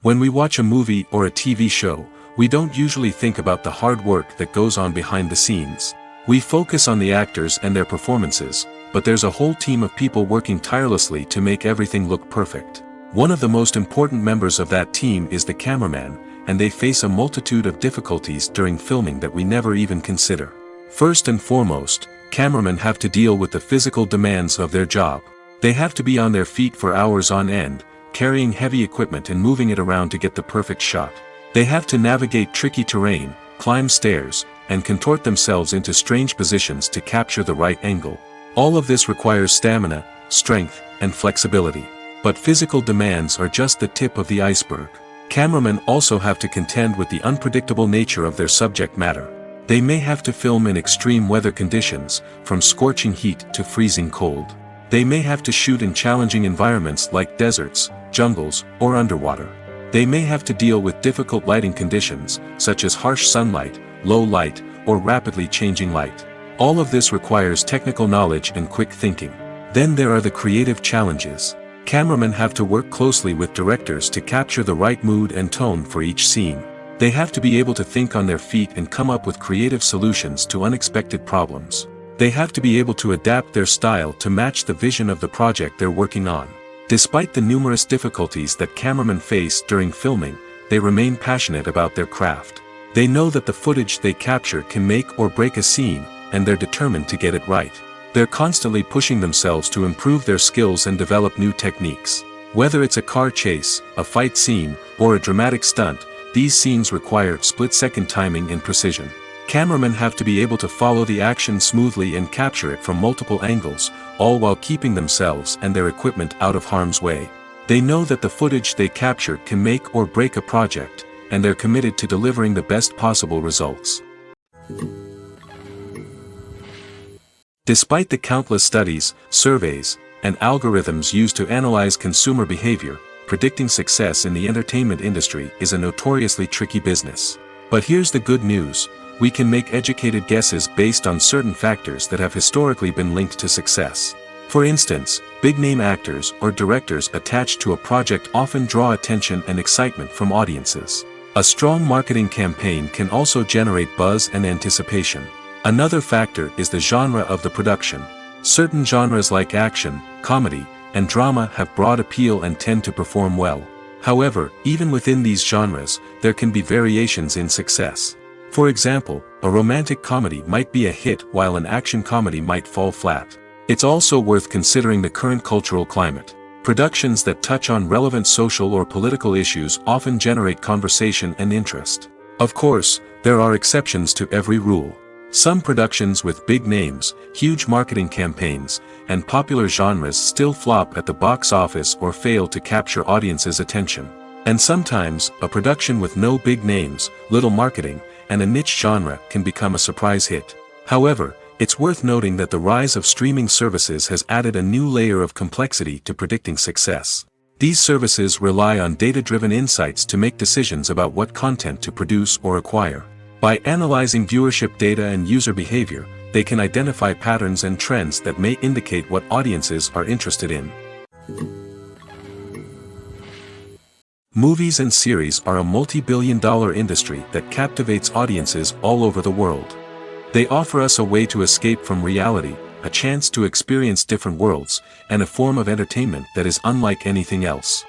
When we watch a movie or a TV show, we don't usually think about the hard work that goes on behind the scenes. We focus on the actors and their performances, but there's a whole team of people working tirelessly to make everything look perfect. One of the most important members of that team is the cameraman, and they face a multitude of difficulties during filming that we never even consider. First and foremost, cameramen have to deal with the physical demands of their job. They have to be on their feet for hours on end, carrying heavy equipment and moving it around to get the perfect shot. They have to navigate tricky terrain, climb stairs, and contort themselves into strange positions to capture the right angle. All of this requires stamina, strength, and flexibility. But physical demands are just the tip of the iceberg. Cameramen also have to contend with the unpredictable nature of their subject matter. They may have to film in extreme weather conditions, from scorching heat to freezing cold. They may have to shoot in challenging environments like deserts, jungles, or underwater. They may have to deal with difficult lighting conditions, such as harsh sunlight, low light, or rapidly changing light. All of this requires technical knowledge and quick thinking. Then there are the creative challenges. Cameramen have to work closely with directors to capture the right mood and tone for each scene. They have to be able to think on their feet and come up with creative solutions to unexpected problems. They have to be able to adapt their style to match the vision of the project they're working on. Despite the numerous difficulties that cameramen face during filming, they remain passionate about their craft. They know that the footage they capture can make or break a scene, and they're determined to get it right. They're constantly pushing themselves to improve their skills and develop new techniques. Whether it's a car chase, a fight scene, or a dramatic stunt, these scenes require split-second timing and precision. Cameramen have to be able to follow the action smoothly and capture it from multiple angles, all while keeping themselves and their equipment out of harm's way. They know that the footage they capture can make or break a project, and they're committed to delivering the best possible results. Despite the countless studies, surveys, and algorithms used to analyze consumer behavior, predicting success in the entertainment industry is a notoriously tricky business. But here's the good news: we can make educated guesses based on certain factors that have historically been linked to success. For instance, big-name actors or directors attached to a project often draw attention and excitement from audiences. A strong marketing campaign can also generate buzz and anticipation. Another factor is the genre of the production. Certain genres like action, comedy, and drama have broad appeal and tend to perform well. However, even within these genres, there can be variations in success. For example, a romantic comedy might be a hit while an action comedy might fall flat. It's also worth considering the current cultural climate. Productions that touch on relevant social or political issues often generate conversation and interest. Of course, there are exceptions to every rule. Some productions with big names, huge marketing campaigns, and popular genres still flop at the box office or fail to capture audiences' attention. And sometimes, a production with no big names, little marketing, and a niche genre can become a surprise hit. However, it's worth noting that the rise of streaming services has added a new layer of complexity to predicting success. These services rely on data-driven insights to make decisions about what content to produce or acquire. By analyzing viewership data and user behavior, they can identify patterns and trends that may indicate what audiences are interested in. Movies and series are a multi-billion-dollar industry that captivates audiences all over the world. They offer us a way to escape from reality, a chance to experience different worlds, and a form of entertainment that is unlike anything else.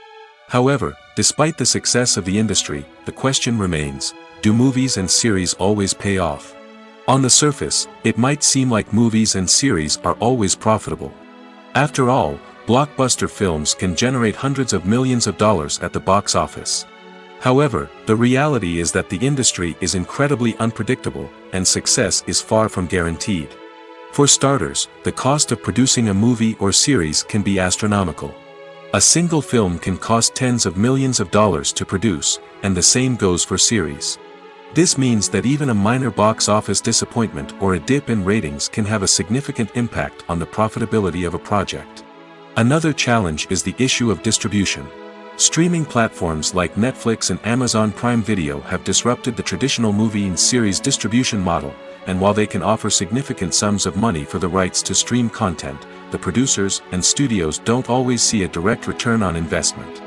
However, despite the success of the industry, the question remains, do movies and series always pay off? On the surface, it might seem like movies and series are always profitable. After all, blockbuster films can generate hundreds of millions of dollars at the box office. However, the reality is that the industry is incredibly unpredictable, and success is far from guaranteed. For starters, the cost of producing a movie or series can be astronomical. A single film can cost tens of millions of dollars to produce, and the same goes for series. This means that even a minor box office disappointment or a dip in ratings can have a significant impact on the profitability of a project. Another challenge is the issue of distribution. Streaming platforms like Netflix and Amazon Prime Video have disrupted the traditional movie and series distribution model, and while they can offer significant sums of money for the rights to stream content, the producers and studios don't always see a direct return on investment.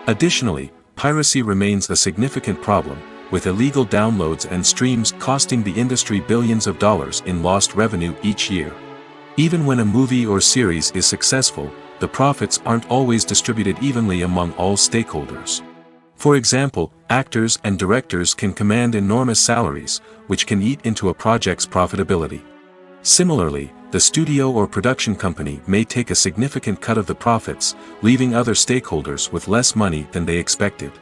Additionally, piracy remains a significant problem, with illegal downloads and streams costing the industry billions of dollars in lost revenue each year. Even when a movie or series is successful, the profits aren't always distributed evenly among all stakeholders. For example, actors and directors can command enormous salaries, which can eat into a project's profitability. Similarly, the studio or production company may take a significant cut of the profits, leaving other stakeholders with less money than they expected.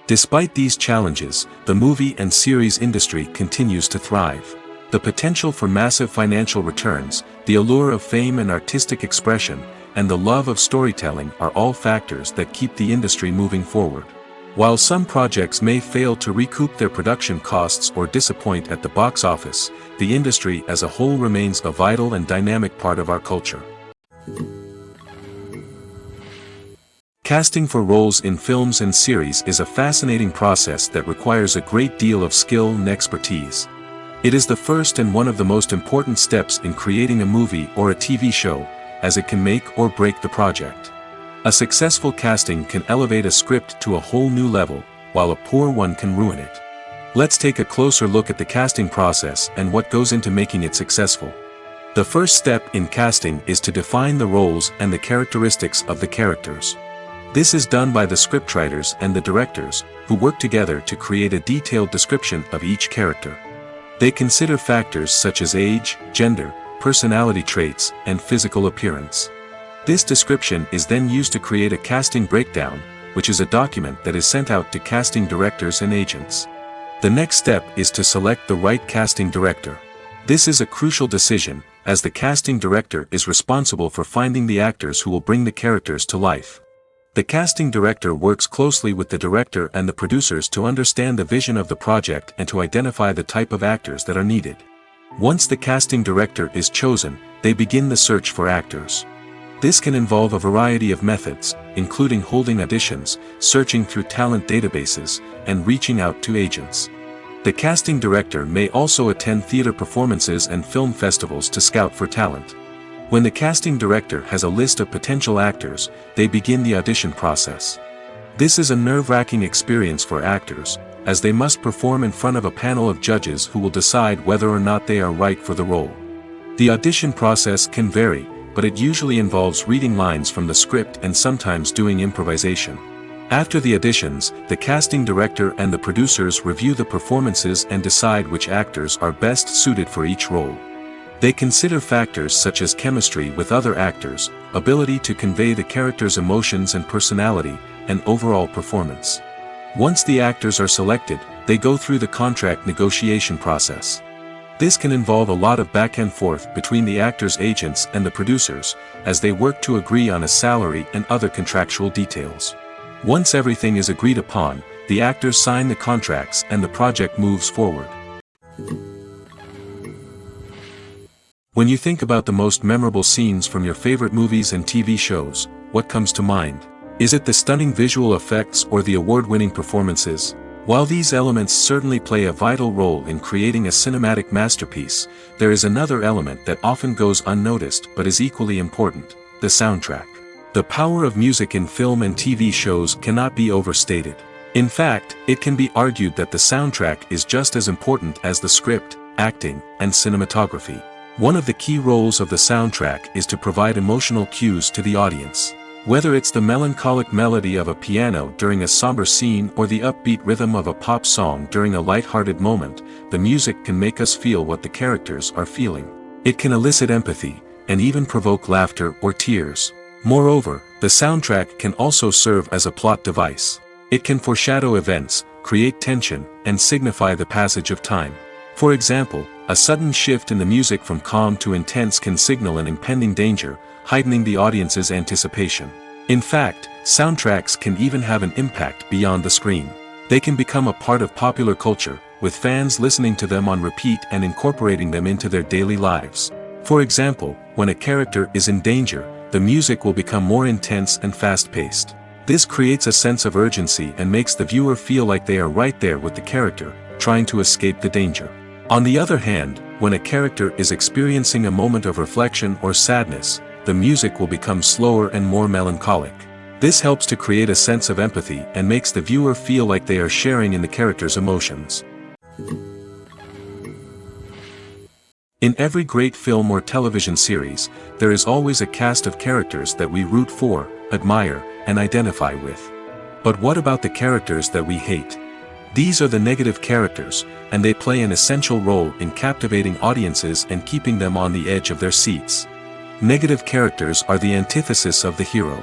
Despite these challenges, the movie and series industry continues to thrive. The potential for massive financial returns, the allure of fame and artistic expression, and the love of storytelling are all factors that keep the industry moving forward. While some projects may fail to recoup their production costs or disappoint at the box office, the industry as a whole remains a vital and dynamic part of our culture. Casting for roles in films and series is a fascinating process that requires a great deal of skill and expertise. It is the first and one of the most important steps in creating a movie or a TV show, as it can make or break the project. A successful casting can elevate a script to a whole new level, while a poor one can ruin it. Let's take a closer look at the casting process and what goes into making it successful. The first step in casting is to define the roles and the characteristics of the characters. This is done by the scriptwriters and the directors, who work together to create a detailed description of each character. They consider factors such as age, gender, personality traits, and physical appearance. This description is then used to create a casting breakdown, which is a document that is sent out to casting directors and agents. The next step is to select the right casting director. This is a crucial decision, as the casting director is responsible for finding the actors who will bring the characters to life. The casting director works closely with the director and the producers to understand the vision of the project and to identify the type of actors that are needed. Once the casting director is chosen, they begin the search for actors. This can involve a variety of methods, including holding auditions, searching through talent databases, and reaching out to agents. The casting director may also attend theater performances and film festivals to scout for talent. When the casting director has a list of potential actors, they begin the audition process. This is a nerve-wracking experience for actors, as they must perform in front of a panel of judges who will decide whether or not they are right for the role. The audition process can vary, but it usually involves reading lines from the script and sometimes doing improvisation. After the auditions, the casting director and the producers review the performances and decide which actors are best suited for each role. They consider factors such as chemistry with other actors, ability to convey the character's emotions and personality, and overall performance. Once the actors are selected, they go through the contract negotiation process. This can involve a lot of back and forth between the actors' agents and the producers, as they work to agree on a salary and other contractual details. Once everything is agreed upon, the actors sign the contracts and the project moves forward. When you think about the most memorable scenes from your favorite movies and TV shows, what comes to mind? Is it the stunning visual effects or the award-winning performances? While these elements certainly play a vital role in creating a cinematic masterpiece, there is another element that often goes unnoticed but is equally important: the soundtrack. The power of music in film and TV shows cannot be overstated. In fact, it can be argued that the soundtrack is just as important as the script, acting, and cinematography. One of the key roles of the soundtrack is to provide emotional cues to the audience. Whether it's the melancholic melody of a piano during a somber scene or the upbeat rhythm of a pop song during a light-hearted moment, the music can make us feel what the characters are feeling. It can elicit empathy, and even provoke laughter or tears. Moreover, the soundtrack can also serve as a plot device. It can foreshadow events, create tension, and signify the passage of time. For example, a sudden shift in the music from calm to intense can signal an impending danger, heightening the audience's anticipation. In fact, soundtracks can even have an impact beyond the screen. They can become a part of popular culture, with fans listening to them on repeat and incorporating them into their daily lives. For example, when a character is in danger, the music will become more intense and fast-paced. This creates a sense of urgency and makes the viewer feel like they are right there with the character, trying to escape the danger. On the other hand, when a character is experiencing a moment of reflection or sadness, the music will become slower and more melancholic. This helps to create a sense of empathy and makes the viewer feel like they are sharing in the character's emotions. In every great film or television series, there is always a cast of characters that we root for, admire, and identify with. But what about the characters that we hate? These are the negative characters, and they play an essential role in captivating audiences and keeping them on the edge of their seats. Negative characters are the antithesis of the hero.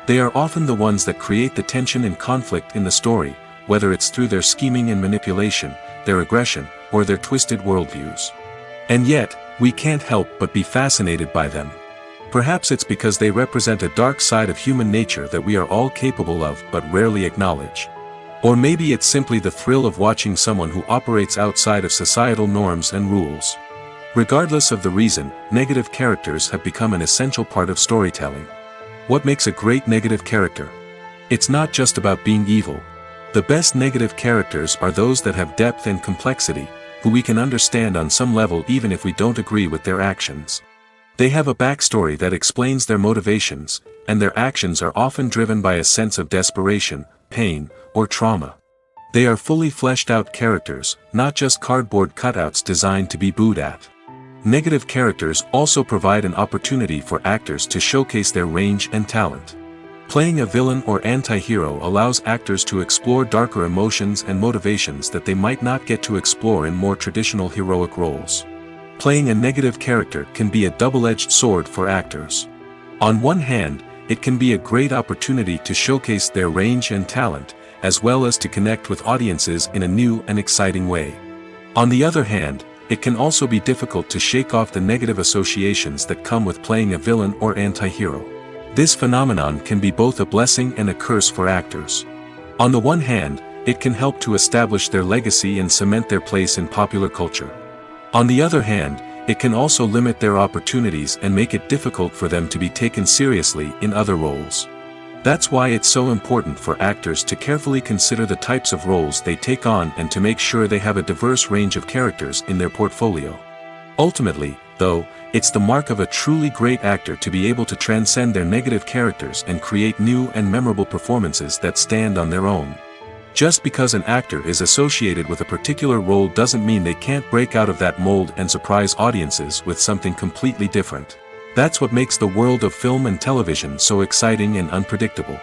They are often the ones that create the tension and conflict in the story, whether it's through their scheming and manipulation, their aggression, or their twisted worldviews. And yet, we can't help but be fascinated by them. Perhaps it's because they represent a dark side of human nature that we are all capable of but rarely acknowledge. Or maybe it's simply the thrill of watching someone who operates outside of societal norms and rules. Regardless of the reason, negative characters have become an essential part of storytelling. What makes a great negative character? It's not just about being evil. The best negative characters are those that have depth and complexity, who we can understand on some level even if we don't agree with their actions. They have a backstory that explains their motivations, and their actions are often driven by a sense of desperation, pain, or trauma. They are fully fleshed out characters, not just cardboard cutouts designed to be booed at. Negative characters also provide an opportunity for actors to showcase their range and talent. Playing a villain or anti-hero allows actors to explore darker emotions and motivations that they might not get to explore in more traditional heroic roles. Playing a negative character can be a double-edged sword for actors. On one hand, it can be a great opportunity to showcase their range and talent, as well as to connect with audiences in a new and exciting way. On the other hand, it can also be difficult to shake off the negative associations that come with playing a villain or anti-hero. This phenomenon can be both a blessing and a curse for actors. On the one hand, it can help to establish their legacy and cement their place in popular culture. On the other hand, it can also limit their opportunities and make it difficult for them to be taken seriously in other roles. That's why it's so important for actors to carefully consider the types of roles they take on and to make sure they have a diverse range of characters in their portfolio. Ultimately, though, it's the mark of a truly great actor to be able to transcend their negative characters and create new and memorable performances that stand on their own. Just because an actor is associated with a particular role doesn't mean they can't break out of that mold and surprise audiences with something completely different. That's what makes the world of film and television so exciting and unpredictable.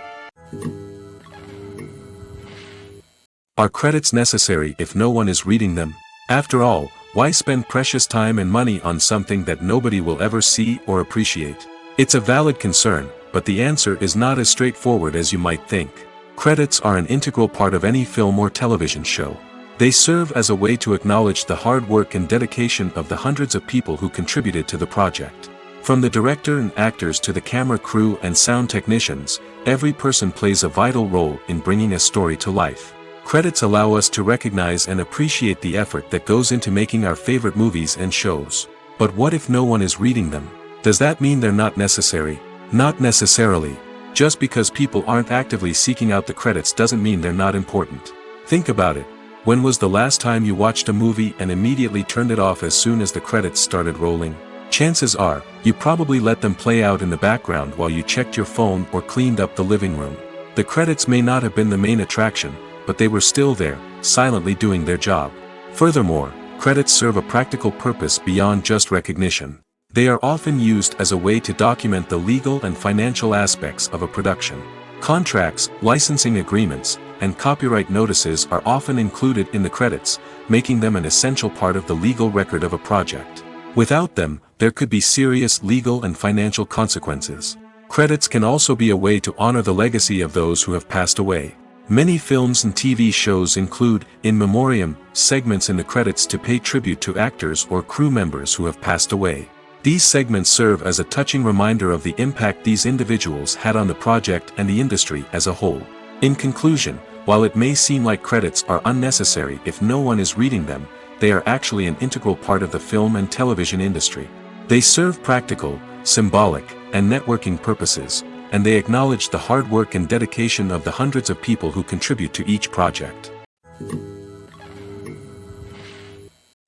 Are credits necessary if no one is reading them? After all, why spend precious time and money on something that nobody will ever see or appreciate? It's a valid concern, but the answer is not as straightforward as you might think. Credits are an integral part of any film or television show. They serve as a way to acknowledge the hard work and dedication of the hundreds of people who contributed to the project. From the director and actors to the camera crew and sound technicians, every person plays a vital role in bringing a story to life. Credits allow us to recognize and appreciate the effort that goes into making our favorite movies and shows. But what if no one is reading them? Does that mean they're not necessary? Not necessarily. Just because people aren't actively seeking out the credits doesn't mean they're not important. Think about it. When was the last time you watched a movie and immediately turned it off as soon as the credits started rolling? Chances are, you probably let them play out in the background while you checked your phone or cleaned up the living room. The credits may not have been the main attraction, but they were still there, silently doing their job. Furthermore, credits serve a practical purpose beyond just recognition. They are often used as a way to document the legal and financial aspects of a production. Contracts, licensing agreements, and copyright notices are often included in the credits, making them an essential part of the legal record of a project. Without them, there could be serious legal and financial consequences. Credits can also be a way to honor the legacy of those who have passed away. Many films and TV shows include, in memoriam, segments in the credits to pay tribute to actors or crew members who have passed away. These segments serve as a touching reminder of the impact these individuals had on the project and the industry as a whole. In conclusion, while it may seem like credits are unnecessary if no one is reading them, they are actually an integral part of the film and television industry. They serve practical, symbolic, and networking purposes, and they acknowledge the hard work and dedication of the hundreds of people who contribute to each project.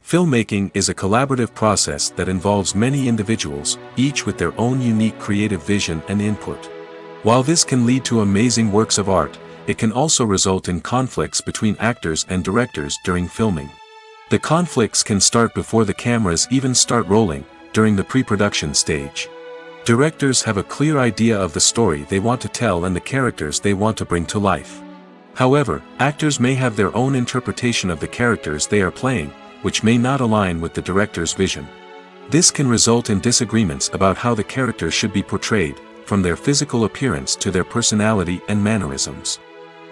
Filmmaking is a collaborative process that involves many individuals, each with their own unique creative vision and input. While this can lead to amazing works of art, it can also result in conflicts between actors and directors during filming. The conflicts can start before the cameras even start rolling, during the pre-production stage. Directors have a clear idea of the story they want to tell and the characters they want to bring to life. However, actors may have their own interpretation of the characters they are playing, which may not align with the director's vision. This can result in disagreements about how the characters should be portrayed, from their physical appearance to their personality and mannerisms.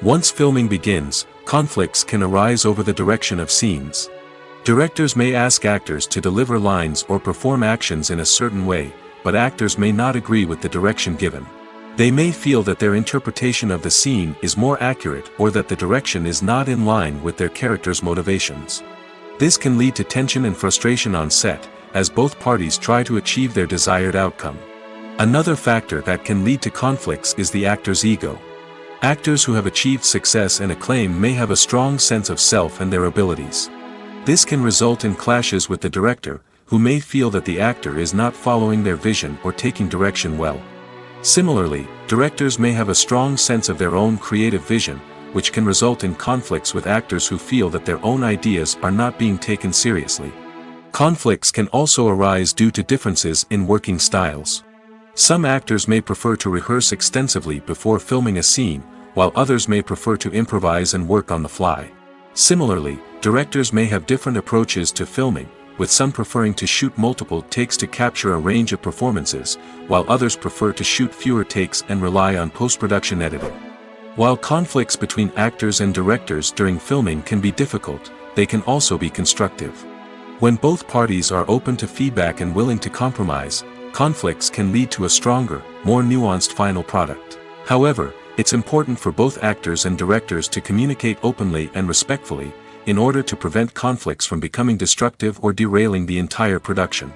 Once filming begins, conflicts can arise over the direction of scenes. Directors may ask actors to deliver lines or perform actions in a certain way, but actors may not agree with the direction given. They may feel that their interpretation of the scene is more accurate or that the direction is not in line with their character's motivations. This can lead to tension and frustration on set, as both parties try to achieve their desired outcome. Another factor that can lead to conflicts is the actor's ego. Actors who have achieved success and acclaim may have a strong sense of self and their abilities. This can result in clashes with the director, who may feel that the actor is not following their vision or taking direction well. Similarly, directors may have a strong sense of their own creative vision, which can result in conflicts with actors who feel that their own ideas are not being taken seriously. Conflicts can also arise due to differences in working styles. Some actors may prefer to rehearse extensively before filming a scene, while others may prefer to improvise and work on the fly. Similarly, directors may have different approaches to filming, with some preferring to shoot multiple takes to capture a range of performances, while others prefer to shoot fewer takes and rely on post-production editing. While conflicts between actors and directors during filming can be difficult, they can also be constructive. When both parties are open to feedback and willing to compromise, conflicts can lead to a stronger, more nuanced final product. However, it's important for both actors and directors to communicate openly and respectfully, in order to prevent conflicts from becoming destructive or derailing the entire production.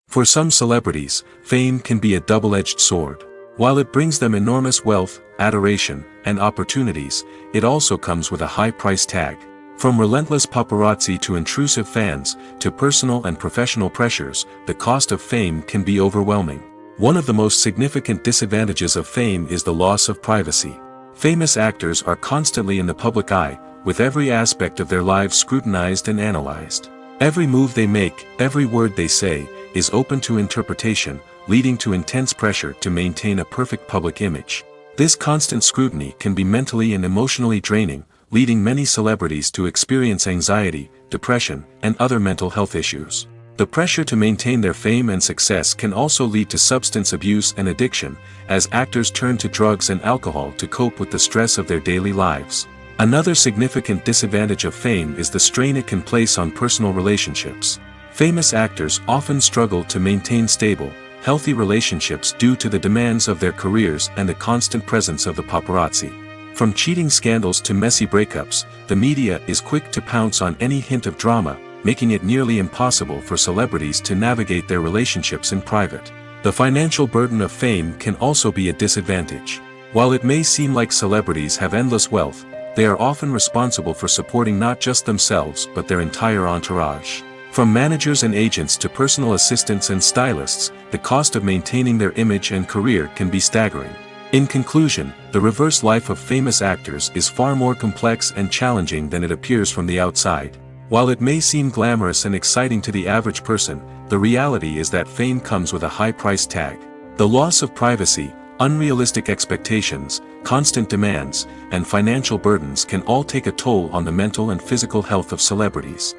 For some celebrities, fame can be a double-edged sword. While it brings them enormous wealth, adoration, and opportunities, it also comes with a high price tag. From relentless paparazzi to intrusive fans, to personal and professional pressures, the cost of fame can be overwhelming. One of the most significant disadvantages of fame is the loss of privacy. Famous actors are constantly in the public eye, with every aspect of their lives scrutinized and analyzed. Every move they make, every word they say, is open to interpretation, leading to intense pressure to maintain a perfect public image. This constant scrutiny can be mentally and emotionally draining, leading many celebrities to experience anxiety, depression, and other mental health issues. The pressure to maintain their fame and success can also lead to substance abuse and addiction, as actors turn to drugs and alcohol to cope with the stress of their daily lives. Another significant disadvantage of fame is the strain it can place on personal relationships. Famous actors often struggle to maintain stable, healthy relationships due to the demands of their careers and the constant presence of the paparazzi. From cheating scandals to messy breakups, the media is quick to pounce on any hint of drama, making it nearly impossible for celebrities to navigate their relationships in private. The financial burden of fame can also be a disadvantage. While it may seem like celebrities have endless wealth, they are often responsible for supporting not just themselves but their entire entourage. From managers and agents to personal assistants and stylists, the cost of maintaining their image and career can be staggering. In conclusion, the reverse life of famous actors is far more complex and challenging than it appears from the outside. While it may seem glamorous and exciting to the average person, the reality is that fame comes with a high price tag. The loss of privacy, unrealistic expectations, constant demands, and financial burdens can all take a toll on the mental and physical health of celebrities.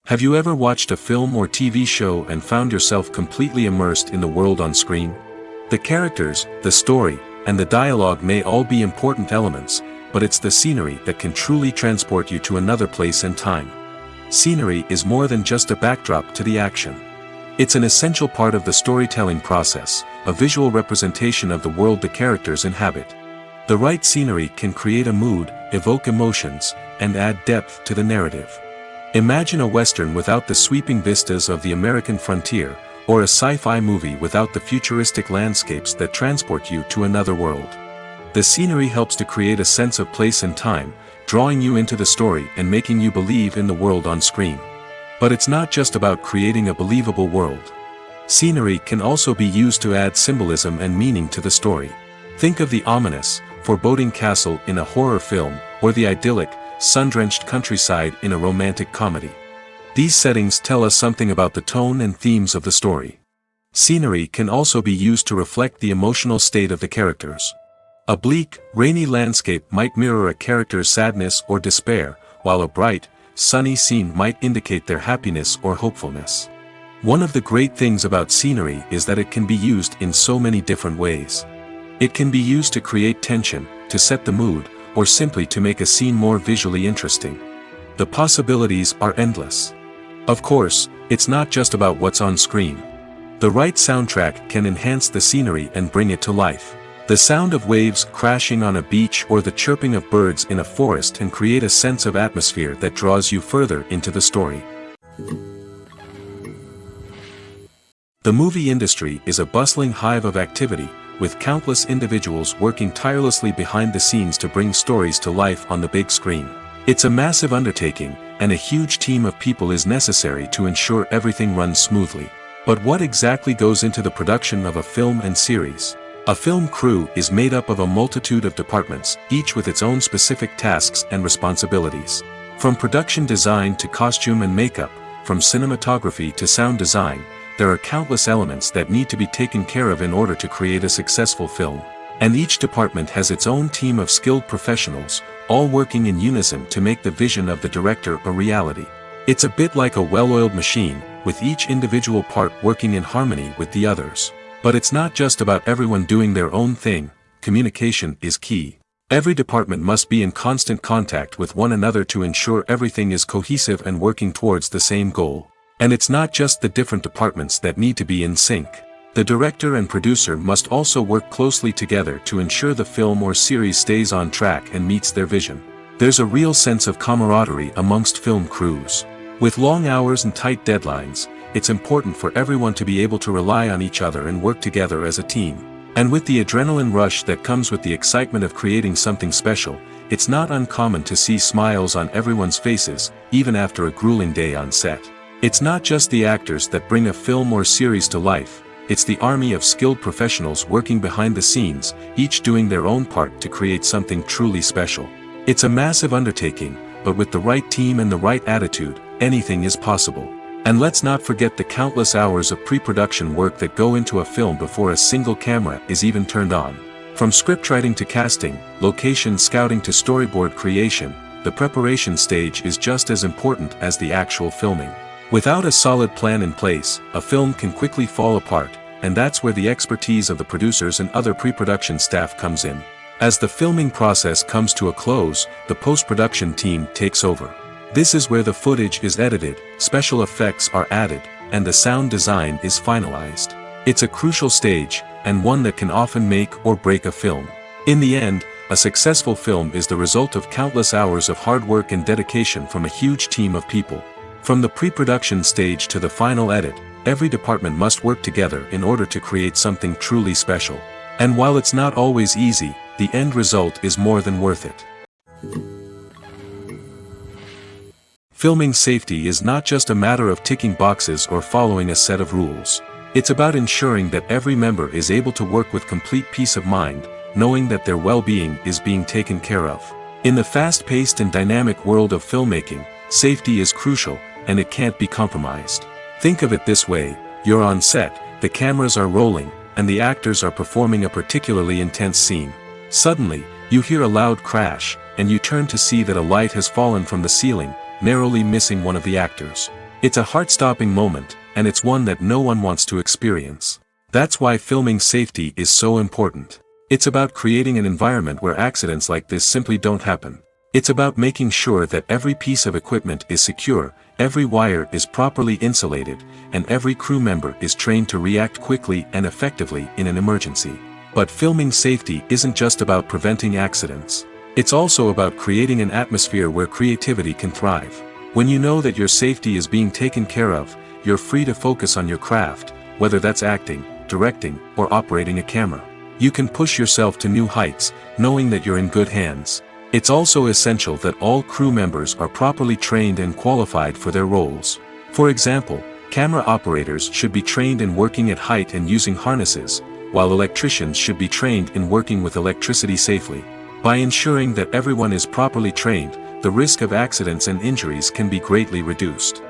Have you ever watched a film or TV show and found yourself completely immersed in the world on screen? The characters, the story, and the dialogue may all be important elements, but it's the scenery that can truly transport you to another place and time. Scenery is more than just a backdrop to the action. It's an essential part of the storytelling process, a visual representation of the world the characters inhabit. The right scenery can create a mood, evoke emotions, and add depth to the narrative. Imagine a Western without the sweeping vistas of the American frontier, or a sci-fi movie without the futuristic landscapes that transport you to another world. The scenery helps to create a sense of place and time, drawing you into the story and making you believe in the world on screen. But it's not just about creating a believable world. Scenery can also be used to add symbolism and meaning to the story. Think of the ominous, foreboding castle in a horror film, or the idyllic, sun-drenched countryside in a romantic comedy. These settings tell us something about the tone and themes of the story. Scenery can also be used to reflect the emotional state of the characters. A bleak, rainy landscape might mirror a character's sadness or despair, while a bright, sunny scene might indicate their happiness or hopefulness. One of the great things about scenery is that it can be used in so many different ways. It can be used to create tension, to set the mood, or simply to make a scene more visually interesting. The possibilities are endless. Of course, it's not just about what's on screen. The right soundtrack can enhance the scenery and bring it to life. The sound of waves crashing on a beach or the chirping of birds in a forest can create a sense of atmosphere that draws you further into the story. The movie industry is a bustling hive of activity, with countless individuals working tirelessly behind the scenes to bring stories to life on the big screen. It's a massive undertaking, and a huge team of people is necessary to ensure everything runs smoothly. But what exactly goes into the production of a film and series? A film crew is made up of a multitude of departments, each with its own specific tasks and responsibilities. From production design to costume and makeup, from cinematography to sound design, there are countless elements that need to be taken care of in order to create a successful film. And each department has its own team of skilled professionals, all working in unison to make the vision of the director a reality. It's a bit like a well-oiled machine, with each individual part working in harmony with the others. But it's not just about everyone doing their own thing. Communication is key. Every department must be in constant contact with one another to ensure everything is cohesive and working towards the same goal. And it's not just the different departments that need to be in sync. The director and producer must also work closely together to ensure the film or series stays on track and meets their vision. There's a real sense of camaraderie amongst film crews. With long hours and tight deadlines, it's important for everyone to be able to rely on each other and work together as a team. And with the adrenaline rush that comes with the excitement of creating something special, it's not uncommon to see smiles on everyone's faces, even after a grueling day on set. It's not just the actors that bring a film or series to life, it's the army of skilled professionals working behind the scenes, each doing their own part to create something truly special. It's a massive undertaking, but with the right team and the right attitude, anything is possible. And let's not forget the countless hours of pre-production work that go into a film before a single camera is even turned on. From scriptwriting to casting, location scouting to storyboard creation, the preparation stage is just as important as the actual filming. Without a solid plan in place, a film can quickly fall apart, and that's where the expertise of the producers and other pre-production staff comes in. As the filming process comes to a close, the post-production team takes over. This is where the footage is edited, special effects are added, and the sound design is finalized. It's a crucial stage, and one that can often make or break a film. In the end, a successful film is the result of countless hours of hard work and dedication from a huge team of people. From the pre-production stage to the final edit, every department must work together in order to create something truly special. And while it's not always easy, the end result is more than worth it. Filming safety is not just a matter of ticking boxes or following a set of rules. It's about ensuring that every member is able to work with complete peace of mind, knowing that their well-being is being taken care of. In the fast-paced and dynamic world of filmmaking, safety is crucial, and it can't be compromised. Think of it this way: you're on set, the cameras are rolling, and the actors are performing a particularly intense scene. Suddenly, you hear a loud crash, and you turn to see that a light has fallen from the ceiling, narrowly missing one of the actors. It's a heart-stopping moment, and it's one that no one wants to experience. That's why filming safety is so important. It's about creating an environment where accidents like this simply don't happen. It's about making sure that every piece of equipment is secure, every wire is properly insulated, and every crew member is trained to react quickly and effectively in an emergency. But filming safety isn't just about preventing accidents. It's also about creating an atmosphere where creativity can thrive. When you know that your safety is being taken care of, you're free to focus on your craft, whether that's acting, directing, or operating a camera. You can push yourself to new heights, knowing that you're in good hands. It's also essential that all crew members are properly trained and qualified for their roles. For example, camera operators should be trained in working at height and using harnesses, while electricians should be trained in working with electricity safely. By ensuring that everyone is properly trained, the risk of accidents and injuries can be greatly reduced.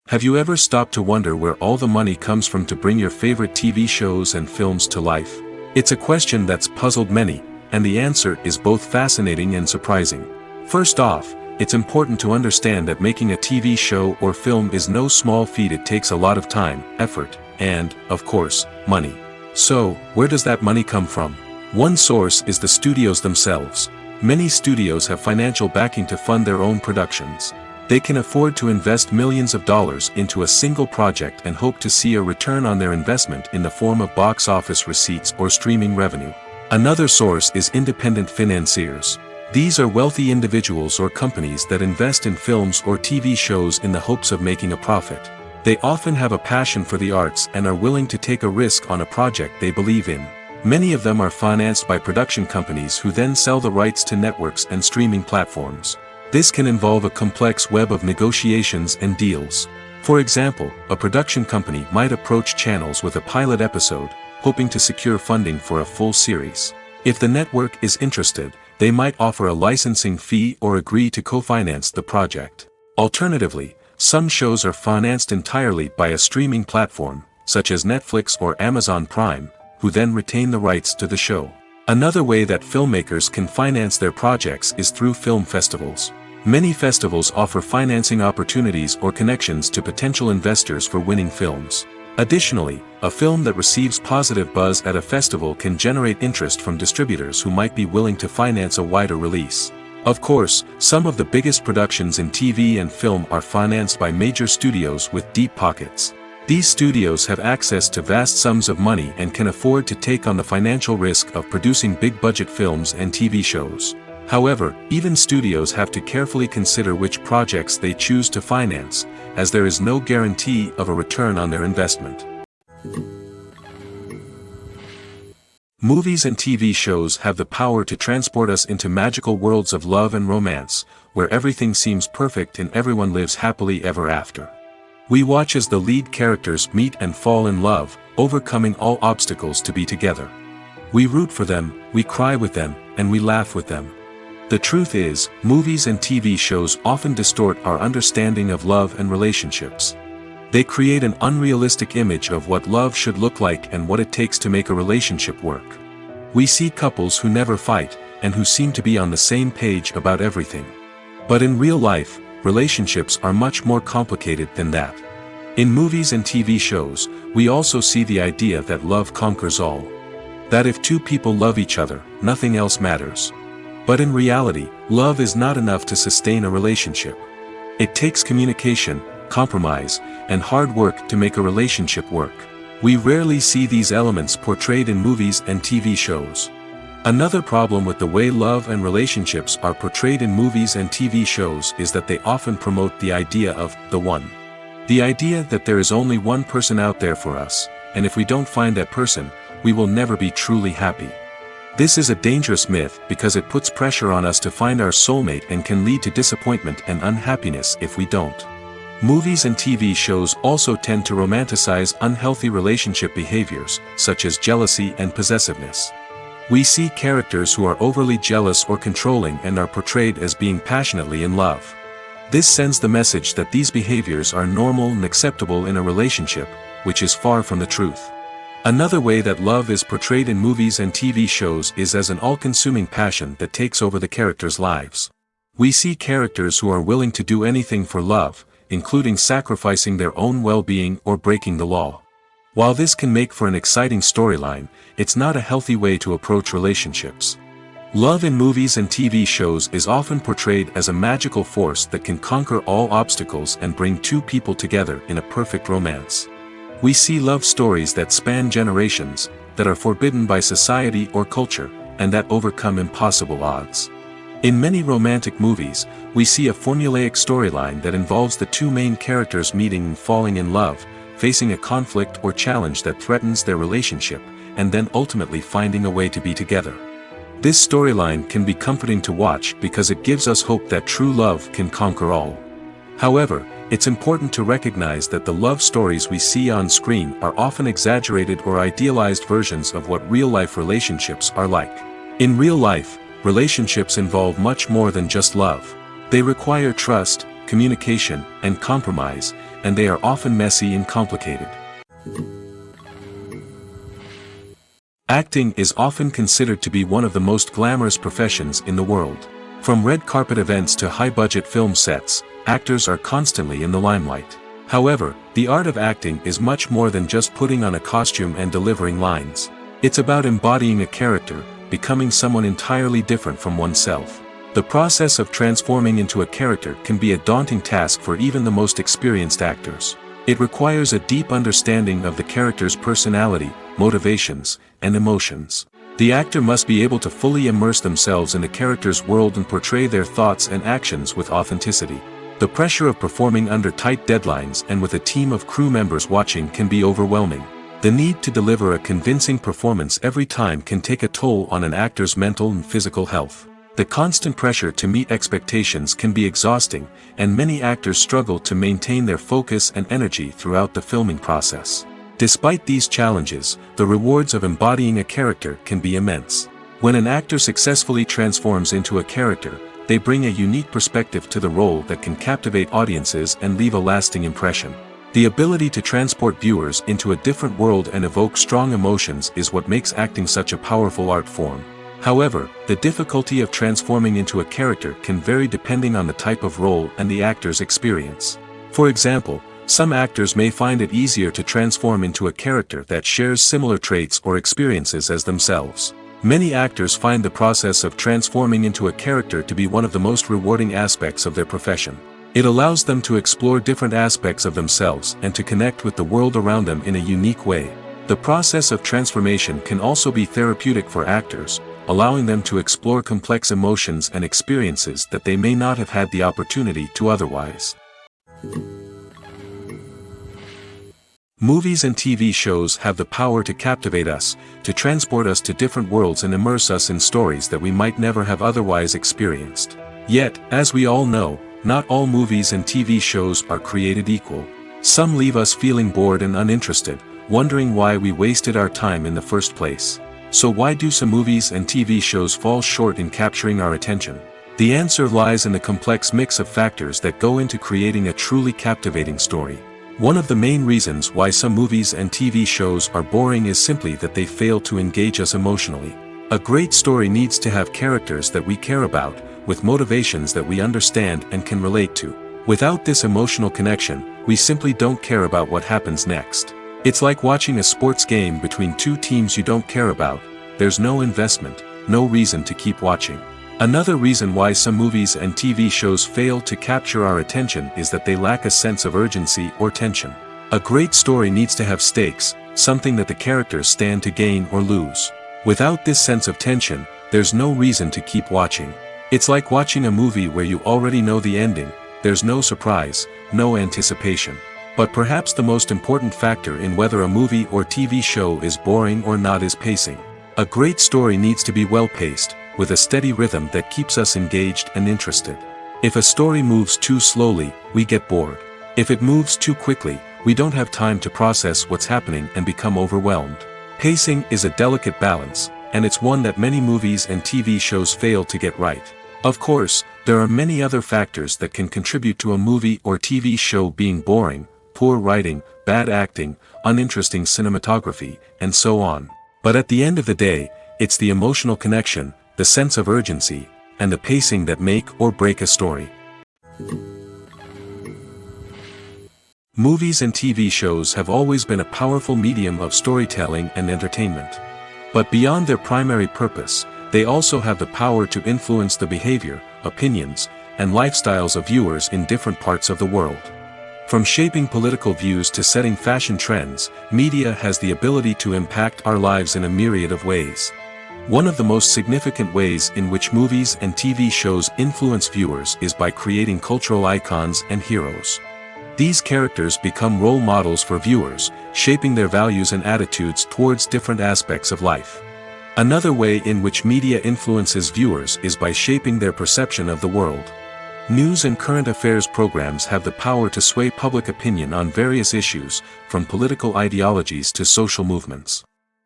Have you ever stopped to wonder where all the money comes from to bring your favorite TV shows and films to life? It's a question that's puzzled many, and the answer is both fascinating and surprising. First off, it's important to understand that making a TV show or film is no small feat. It takes a lot of time, effort, and, of course, money. So, where does that money come from? One source is the studios themselves. Many studios have financial backing to fund their own productions. They can afford to invest millions of dollars into a single project and hope to see a return on their investment in the form of box office receipts or streaming revenue. Another source is independent financiers. These are wealthy individuals or companies that invest in films or TV shows in the hopes of making a profit. They often have a passion for the arts and are willing to take a risk on a project they believe in. Many of them are financed by production companies who then sell the rights to networks and streaming platforms. This can involve a complex web of negotiations and deals. For example, a production company might approach channels with a pilot episode, hoping to secure funding for a full series. If the network is interested, they might offer a licensing fee or agree to co-finance the project. Alternatively, some shows are financed entirely by a streaming platform, such as Netflix or Amazon Prime, who then retain the rights to the show. Another way that filmmakers can finance their projects is through film festivals. Many festivals offer financing opportunities or connections to potential investors for winning films. Additionally, a film that receives positive buzz at a festival can generate interest from distributors who might be willing to finance a wider release. Of course, some of the biggest productions in TV and film are financed by major studios with deep pockets. These studios have access to vast sums of money and can afford to take on the financial risk of producing big-budget films and TV shows. However, even studios have to carefully consider which projects they choose to finance, as there is no guarantee of a return on their investment. Movies and TV shows have the power to transport us into magical worlds of love and romance, where everything seems perfect and everyone lives happily ever after. We watch as the lead characters meet and fall in love, overcoming all obstacles to be together. We root for them, we cry with them, and we laugh with them. The truth is, movies and TV shows often distort our understanding of love and relationships. They create an unrealistic image of what love should look like and what it takes to make a relationship work. We see couples who never fight, and who seem to be on the same page about everything. But in real life, relationships are much more complicated than that. In movies and TV shows, we also see the idea that love conquers all. That if two people love each other, nothing else matters. But in reality, love is not enough to sustain a relationship. It takes communication, compromise, and hard work to make a relationship work. We rarely see these elements portrayed in movies and TV shows. Another problem with the way love and relationships are portrayed in movies and TV shows is that they often promote the idea of the one. The idea that there is only one person out there for us, and if we don't find that person, we will never be truly happy. This is a dangerous myth because it puts pressure on us to find our soulmate and can lead to disappointment and unhappiness if we don't. Movies and TV shows also tend to romanticize unhealthy relationship behaviors, such as jealousy and possessiveness. We see characters who are overly jealous or controlling and are portrayed as being passionately in love. This sends the message that these behaviors are normal and acceptable in a relationship, which is far from the truth. Another way that love is portrayed in movies and TV shows is as an all-consuming passion that takes over the characters' lives. We see characters who are willing to do anything for love, including sacrificing their own well-being or breaking the law. While this can make for an exciting storyline, it's not a healthy way to approach relationships. Love in movies and TV shows is often portrayed as a magical force that can conquer all obstacles and bring two people together in a perfect romance. We see love stories that span generations, that are forbidden by society or culture, and that overcome impossible odds. In many romantic movies, we see a formulaic storyline that involves the two main characters meeting and falling in love, facing a conflict or challenge that threatens their relationship, and then ultimately finding a way to be together. This storyline can be comforting to watch because it gives us hope that true love can conquer all. However, it's important to recognize that the love stories we see on screen are often exaggerated or idealized versions of what real-life relationships are like. In real life, relationships involve much more than just love. They require trust, communication, and compromise, and they are often messy and complicated. Acting is often considered to be one of the most glamorous professions in the world. From red carpet events to high-budget film sets, actors are constantly in the limelight. However, the art of acting is much more than just putting on a costume and delivering lines. It's about embodying a character, becoming someone entirely different from oneself. The process of transforming into a character can be a daunting task for even the most experienced actors. It requires a deep understanding of the character's personality, motivations, and emotions. The actor must be able to fully immerse themselves in the character's world and portray their thoughts and actions with authenticity. The pressure of performing under tight deadlines and with a team of crew members watching can be overwhelming. The need to deliver a convincing performance every time can take a toll on an actor's mental and physical health. The constant pressure to meet expectations can be exhausting, and many actors struggle to maintain their focus and energy throughout the filming process. Despite these challenges, the rewards of embodying a character can be immense. When an actor successfully transforms into a character, they bring a unique perspective to the role that can captivate audiences and leave a lasting impression. The ability to transport viewers into a different world and evoke strong emotions is what makes acting such a powerful art form. However, the difficulty of transforming into a character can vary depending on the type of role and the actor's experience. For example, some actors may find it easier to transform into a character that shares similar traits or experiences as themselves. Many actors find the process of transforming into a character to be one of the most rewarding aspects of their profession. It allows them to explore different aspects of themselves and to connect with the world around them in a unique way. The process of transformation can also be therapeutic for actors, allowing them to explore complex emotions and experiences that they may not have had the opportunity to otherwise. Movies and TV shows have the power to captivate us, to transport us to different worlds and immerse us in stories that we might never have otherwise experienced. Yet, as we all know, not all movies and TV shows are created equal. Some leave us feeling bored and uninterested, wondering why we wasted our time in the first place. So why do some movies and TV shows fall short in capturing our attention? The answer lies in the complex mix of factors that go into creating a truly captivating story. One of the main reasons why some movies and TV shows are boring is simply that they fail to engage us emotionally. A great story needs to have characters that we care about, with motivations that we understand and can relate to. Without this emotional connection, we simply don't care about what happens next. It's like watching a sports game between two teams you don't care about. There's no investment, no reason to keep watching. Another reason why some movies and TV shows fail to capture our attention is that they lack a sense of urgency or tension. A great story needs to have stakes, something that the characters stand to gain or lose. Without this sense of tension, there's no reason to keep watching. It's like watching a movie where you already know the ending. There's no surprise, no anticipation. But perhaps the most important factor in whether a movie or TV show is boring or not is pacing. A great story needs to be well-paced, with a steady rhythm that keeps us engaged and interested. If a story moves too slowly, we get bored. If it moves too quickly, we don't have time to process what's happening and become overwhelmed. Pacing is a delicate balance, and it's one that many movies and TV shows fail to get right. Of course, there are many other factors that can contribute to a movie or TV show being boring: poor writing, bad acting, uninteresting cinematography, and so on. But at the end of the day, it's the emotional connection, the sense of urgency, and the pacing that make or break a story. Movies and TV shows have always been a powerful medium of storytelling and entertainment. But beyond their primary purpose, they also have the power to influence the behavior, opinions, and lifestyles of viewers in different parts of the world. From shaping political views to setting fashion trends, media has the ability to impact our lives in a myriad of ways. One of the most significant ways in which movies and TV shows influence viewers is by creating cultural icons and heroes. These characters become role models for viewers, shaping their values and attitudes towards different aspects of life. Another way in which media influences viewers is by shaping their perception of the world. News and current affairs programs have the power to sway public opinion on various issues, from political ideologies to social movements.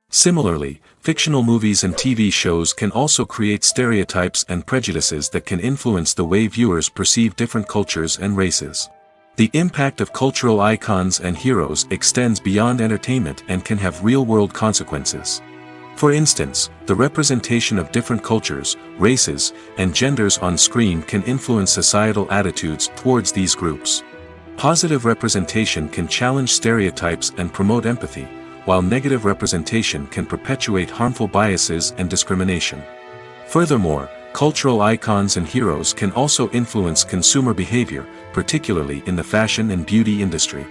Similarly, fictional movies and TV shows can also create stereotypes and prejudices that can influence the way viewers perceive different cultures and races. The impact of cultural icons and heroes extends beyond entertainment and can have real-world consequences. For instance, the representation of different cultures, races, and genders on screen can influence societal attitudes towards these groups. Positive representation can challenge stereotypes and promote empathy, while negative representation can perpetuate harmful biases and discrimination. Furthermore, cultural icons and heroes can also influence consumer behavior, particularly in the fashion and beauty industry.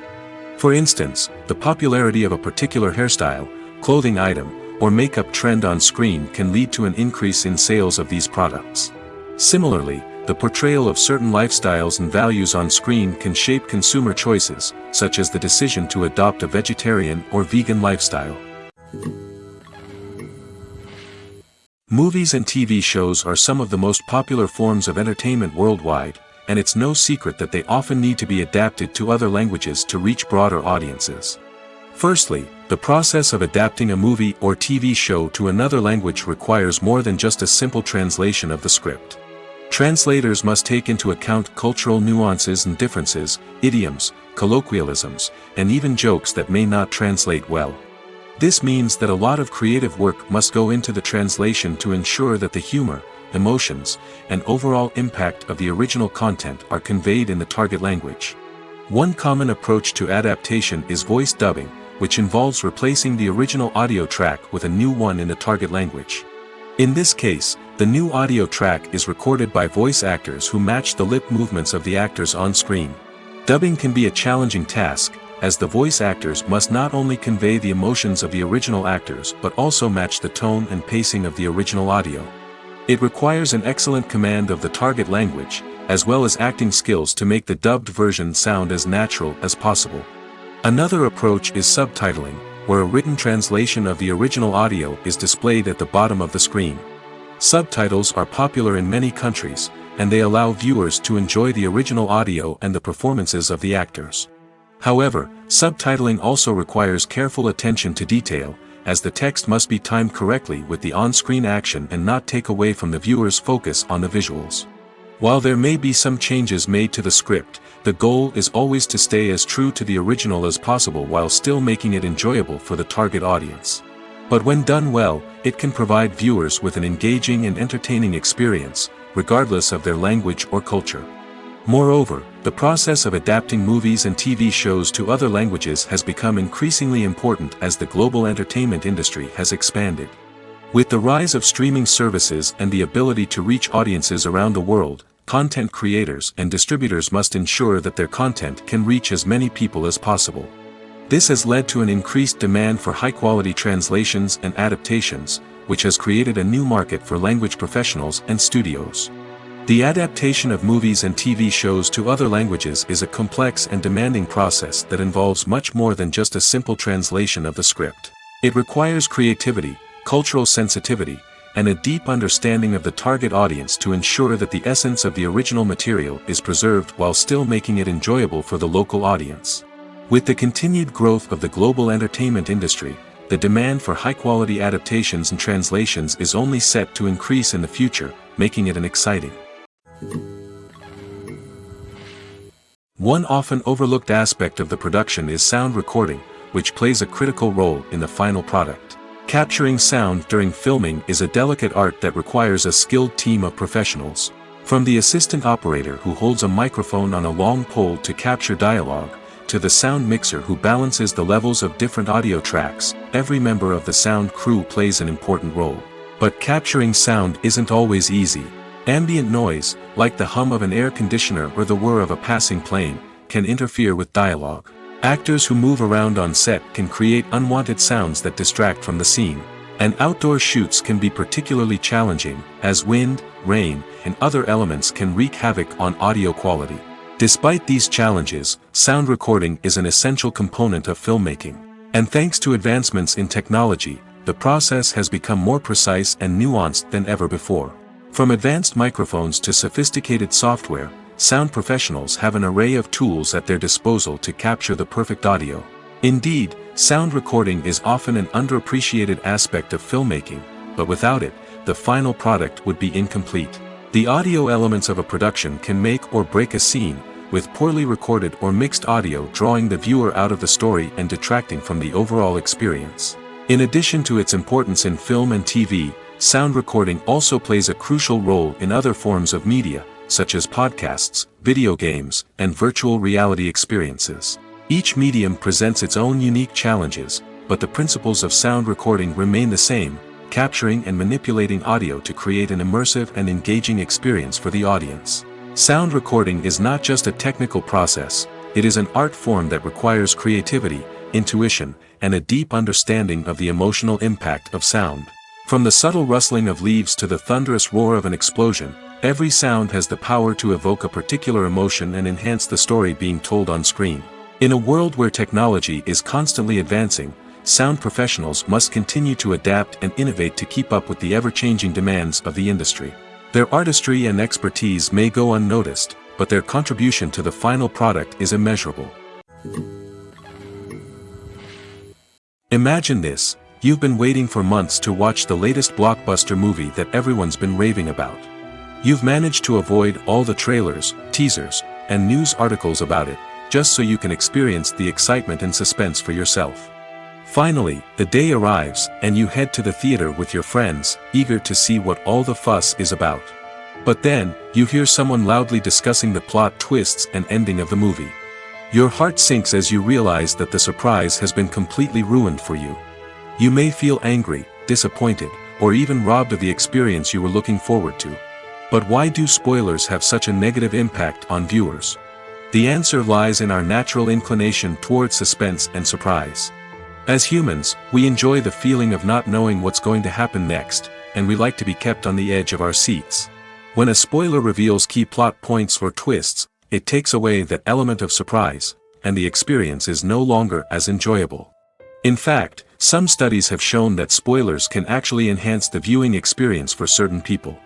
For instance, the popularity of a particular hairstyle, clothing item, or makeup trend on screen can lead to an increase in sales of these products. Similarly, the portrayal of certain lifestyles and values on screen can shape consumer choices, such as the decision to adopt a vegetarian or vegan lifestyle. Movies and TV shows are some of the most popular forms of entertainment worldwide, and it's no secret that they often need to be adapted to other languages to reach broader audiences. Firstly, the process of adapting a movie or TV show to another language requires more than just a simple translation of the script. Translators must take into account cultural nuances and differences, idioms, colloquialisms, and even jokes that may not translate well. This means that a lot of creative work must go into the translation to ensure that the humor, emotions, and overall impact of the original content are conveyed in the target language. One common approach to adaptation is voice dubbing, which involves replacing the original audio track with a new one in the target language. In this case, the new audio track is recorded by voice actors who match the lip movements of the actors on screen. Dubbing can be a challenging task, as the voice actors must not only convey the emotions of the original actors but also match the tone and pacing of the original audio. It requires an excellent command of the target language, as well as acting skills to make the dubbed version sound as natural as possible. Another approach is subtitling, where a written translation of the original audio is displayed at the bottom of the screen. Subtitles are popular in many countries, and they allow viewers to enjoy the original audio and the performances of the actors. However, subtitling also requires careful attention to detail, as the text must be timed correctly with the on-screen action and not take away from the viewer's focus on the visuals. While there may be some changes made to the script, the goal is always to stay as true to the original as possible while still making it enjoyable for the target audience. But when done well, it can provide viewers with an engaging and entertaining experience, regardless of their language or culture. Moreover, the process of adapting movies and TV shows to other languages has become increasingly important as the global entertainment industry has expanded. With the rise of streaming services and the ability to reach audiences around the world, content creators and distributors must ensure that their content can reach as many people as possible. This has led to an increased demand for high-quality translations and adaptations, which has created a new market for language professionals and studios. The adaptation of movies and TV shows to other languages is a complex and demanding process that involves much more than just a simple translation of the script. It requires creativity, cultural sensitivity, and a deep understanding of the target audience to ensure that the essence of the original material is preserved while still making it enjoyable for the local audience. With the continued growth of the global entertainment industry, the demand for high-quality adaptations and translations is only set to increase in the future, making it an exciting. One often overlooked aspect of the production is sound recording, which plays a critical role in the final product. Capturing sound during filming is a delicate art that requires a skilled team of professionals. From the assistant operator who holds a microphone on a long pole to capture dialogue, to the sound mixer who balances the levels of different audio tracks, every member of the sound crew plays an important role. But capturing sound isn't always easy. Ambient noise, like the hum of an air conditioner or the whir of a passing plane, can interfere with dialogue. Actors who move around on set can create unwanted sounds that distract from the scene. And outdoor shoots can be particularly challenging, as wind, rain, and other elements can wreak havoc on audio quality. Despite these challenges, sound recording is an essential component of filmmaking. And thanks to advancements in technology, the process has become more precise and nuanced than ever before. From advanced microphones to sophisticated software, sound professionals have an array of tools at their disposal to capture the perfect audio. Indeed, sound recording is often an underappreciated aspect of filmmaking, but without it, the final product would be incomplete. The audio elements of a production can make or break a scene, with poorly recorded or mixed audio drawing the viewer out of the story and detracting from the overall experience. In addition to its importance in film and TV, sound recording also plays a crucial role in other forms of media, such as podcasts, video games, and virtual reality experiences. Each medium presents its own unique challenges, but the principles of sound recording remain the same, capturing and manipulating audio to create an immersive and engaging experience for the audience. Sound recording is not just a technical process, it is an art form that requires creativity, intuition, and a deep understanding of the emotional impact of sound. From the subtle rustling of leaves to the thunderous roar of an explosion, every sound has the power to evoke a particular emotion and enhance the story being told on screen. In a world where technology is constantly advancing, sound professionals must continue to adapt and innovate to keep up with the ever-changing demands of the industry. Their artistry and expertise may go unnoticed, but their contribution to the final product is immeasurable. Imagine this: you've been waiting for months to watch the latest blockbuster movie that everyone's been raving about. You've managed to avoid all the trailers, teasers, and news articles about it, just so you can experience the excitement and suspense for yourself. Finally, the day arrives, and you head to the theater with your friends, eager to see what all the fuss is about. But then, you hear someone loudly discussing the plot twists and ending of the movie. Your heart sinks as you realize that the surprise has been completely ruined for you. You may feel angry, disappointed, or even robbed of the experience you were looking forward to. But why do spoilers have such a negative impact on viewers? The answer lies in our natural inclination toward suspense and surprise. As humans, we enjoy the feeling of not knowing what's going to happen next, and we like to be kept on the edge of our seats. When a spoiler reveals key plot points or twists, it takes away that element of surprise, and the experience is no longer as enjoyable. In fact, some studies have shown that spoilers can actually enhance the viewing experience for certain people.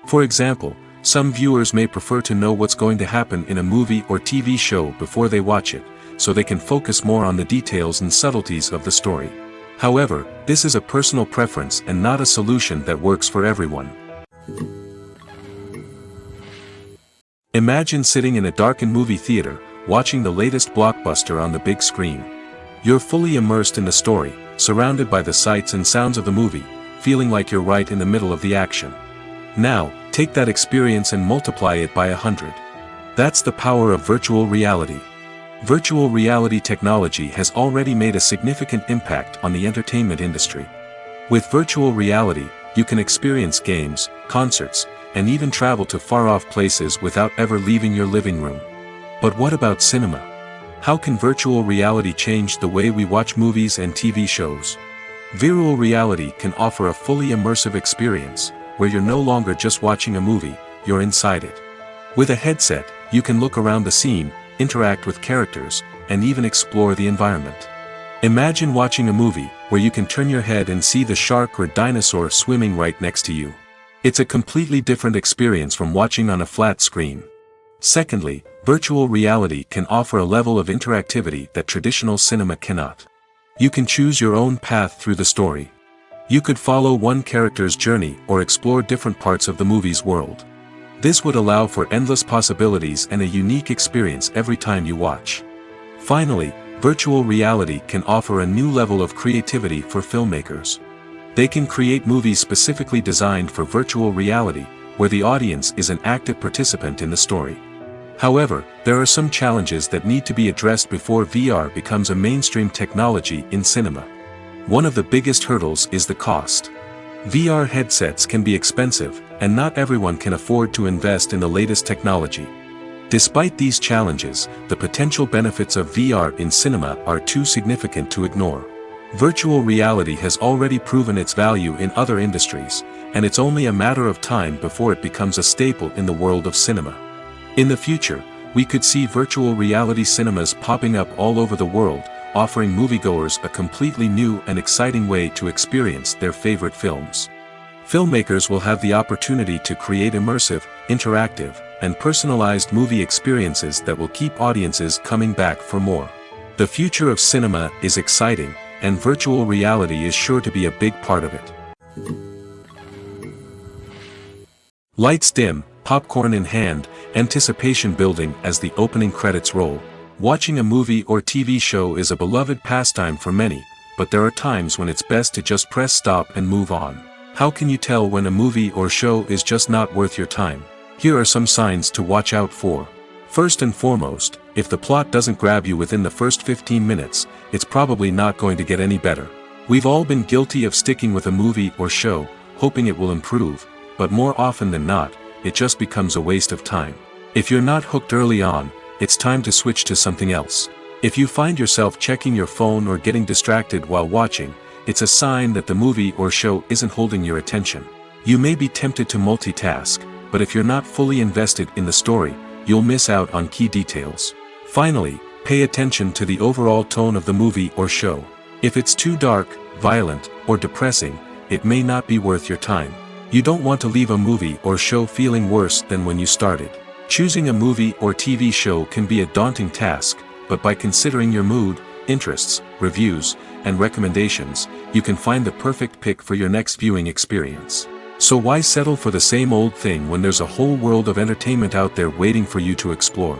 For example, some viewers may prefer to know what's going to happen in a movie or TV show before they watch it, so they can focus more on the details and subtleties of the story. However, this is a personal preference and not a solution that works for everyone. Imagine sitting in a darkened movie theater, watching the latest blockbuster on the big screen. You're fully immersed in the story, surrounded by the sights and sounds of the movie, feeling like you're right in the middle of the action. Now, take that experience and multiply it by 100. That's the power of virtual reality. Virtual reality technology has already made a significant impact on the entertainment industry. With virtual reality, you can experience games, concerts, and even travel to far-off places without ever leaving your living room. But what about cinema? How can virtual reality change the way we watch movies and TV shows? Virtual reality can offer a fully immersive experience, where you're no longer just watching a movie, you're inside it. With a headset, you can look around the scene, interact with characters, and even explore the environment. Imagine watching a movie where you can turn your head and see the shark or dinosaur swimming right next to you. It's a completely different experience from watching on a flat screen. Secondly, virtual reality can offer a level of interactivity that traditional cinema cannot. You can choose your own path through the story. You could follow one character's journey or explore different parts of the movie's world. This would allow for endless possibilities and a unique experience every time you watch. Finally, virtual reality can offer a new level of creativity for filmmakers. They can create movies specifically designed for virtual reality, where the audience is an active participant in the story. However, there are some challenges that need to be addressed before VR becomes a mainstream technology in cinema. One of the biggest hurdles is the cost. VR headsets can be expensive, and not everyone can afford to invest in the latest technology. Despite these challenges, the potential benefits of VR in cinema are too significant to ignore. Virtual reality has already proven its value in other industries, and it's only a matter of time before it becomes a staple in the world of cinema. In the future, we could see virtual reality cinemas popping up all over the world, offering moviegoers a completely new and exciting way to experience their favorite films. Filmmakers will have the opportunity to create immersive, interactive, and personalized movie experiences that will keep audiences coming back for more. The future of cinema is exciting, and virtual reality is sure to be a big part of it. Lights dim, popcorn in hand, anticipation building as the opening credits roll. Watching a movie or TV show is a beloved pastime for many, but there are times when it's best to just press stop and move on. How can you tell when a movie or show is just not worth your time? Here are some signs to watch out for. First and foremost, if the plot doesn't grab you within the first 15 minutes, it's probably not going to get any better. We've all been guilty of sticking with a movie or show, hoping it will improve, but more often than not, it just becomes a waste of time. If you're not hooked early on, it's time to switch to something else. If you find yourself checking your phone or getting distracted while watching, it's a sign that the movie or show isn't holding your attention. You may be tempted to multitask, but if you're not fully invested in the story, you'll miss out on key details. Finally, pay attention to the overall tone of the movie or show. If it's too dark, violent, or depressing, it may not be worth your time. You don't want to leave a movie or show feeling worse than when you started. Choosing a movie or TV show can be a daunting task, but by considering your mood, interests, reviews, and recommendations, you can find the perfect pick for your next viewing experience. So why settle for the same old thing when there's a whole world of entertainment out there waiting for you to explore?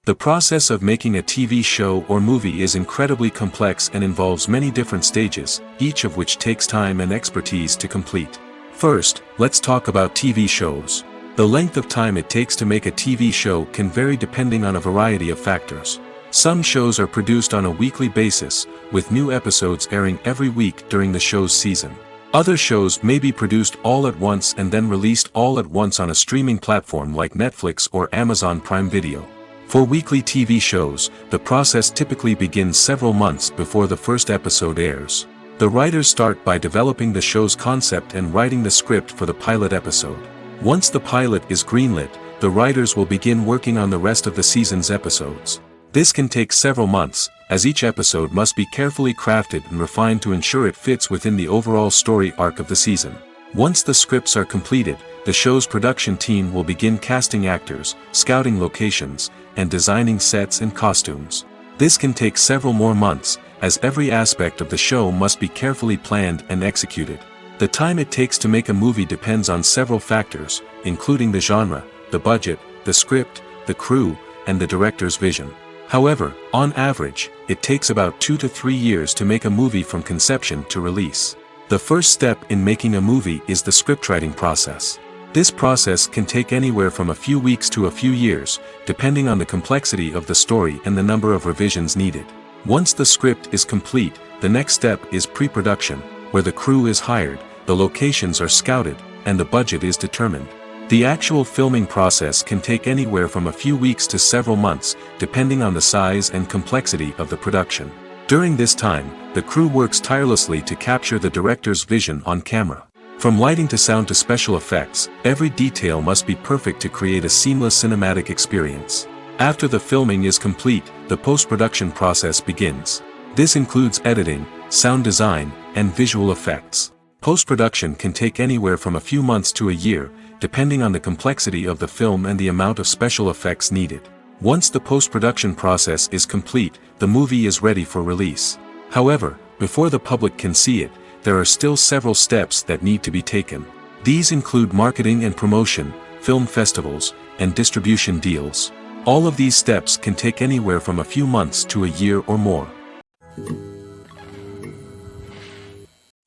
The process of making a TV show or movie is incredibly complex and involves many different stages, each of which takes time and expertise to complete. First, let's talk about TV shows. The length of time it takes to make a TV show can vary depending on a variety of factors. Some shows are produced on a weekly basis, with new episodes airing every week during the show's season. Other shows may be produced all at once and then released all at once on a streaming platform like Netflix or Amazon Prime Video. For weekly TV shows, the process typically begins several months before the first episode airs. The writers start by developing the show's concept and writing the script for the pilot episode. Once the pilot is greenlit, the writers will begin working on the rest of the season's episodes. This can take several months, as each episode must be carefully crafted and refined to ensure it fits within the overall story arc of the season. Once the scripts are completed, the show's production team will begin casting actors, scouting locations, and designing sets and costumes. This can take several more months, as every aspect of the show must be carefully planned and executed. The time it takes to make a movie depends on several factors, including the genre, the budget, the script, the crew, and the director's vision. However, on average, it takes about 2 to 3 years to make a movie from conception to release. The first step in making a movie is the scriptwriting process. This process can take anywhere from a few weeks to a few years, depending on the complexity of the story and the number of revisions needed. Once the script is complete, the next step is pre-production, where the crew is hired, the locations are scouted, and the budget is determined. The actual filming process can take anywhere from a few weeks to several months, depending on the size and complexity of the production. During this time, the crew works tirelessly to capture the director's vision on camera. From lighting to sound to special effects, every detail must be perfect to create a seamless cinematic experience. After the filming is complete, the post-production process begins. This includes editing, sound design, and visual effects. Post-production can take anywhere from a few months to a year, depending on the complexity of the film and the amount of special effects needed. Once the post-production process is complete, the movie is ready for release. However, before the public can see it, there are still several steps that need to be taken. These include marketing and promotion, film festivals, and distribution deals. All of these steps can take anywhere from a few months to a year or more.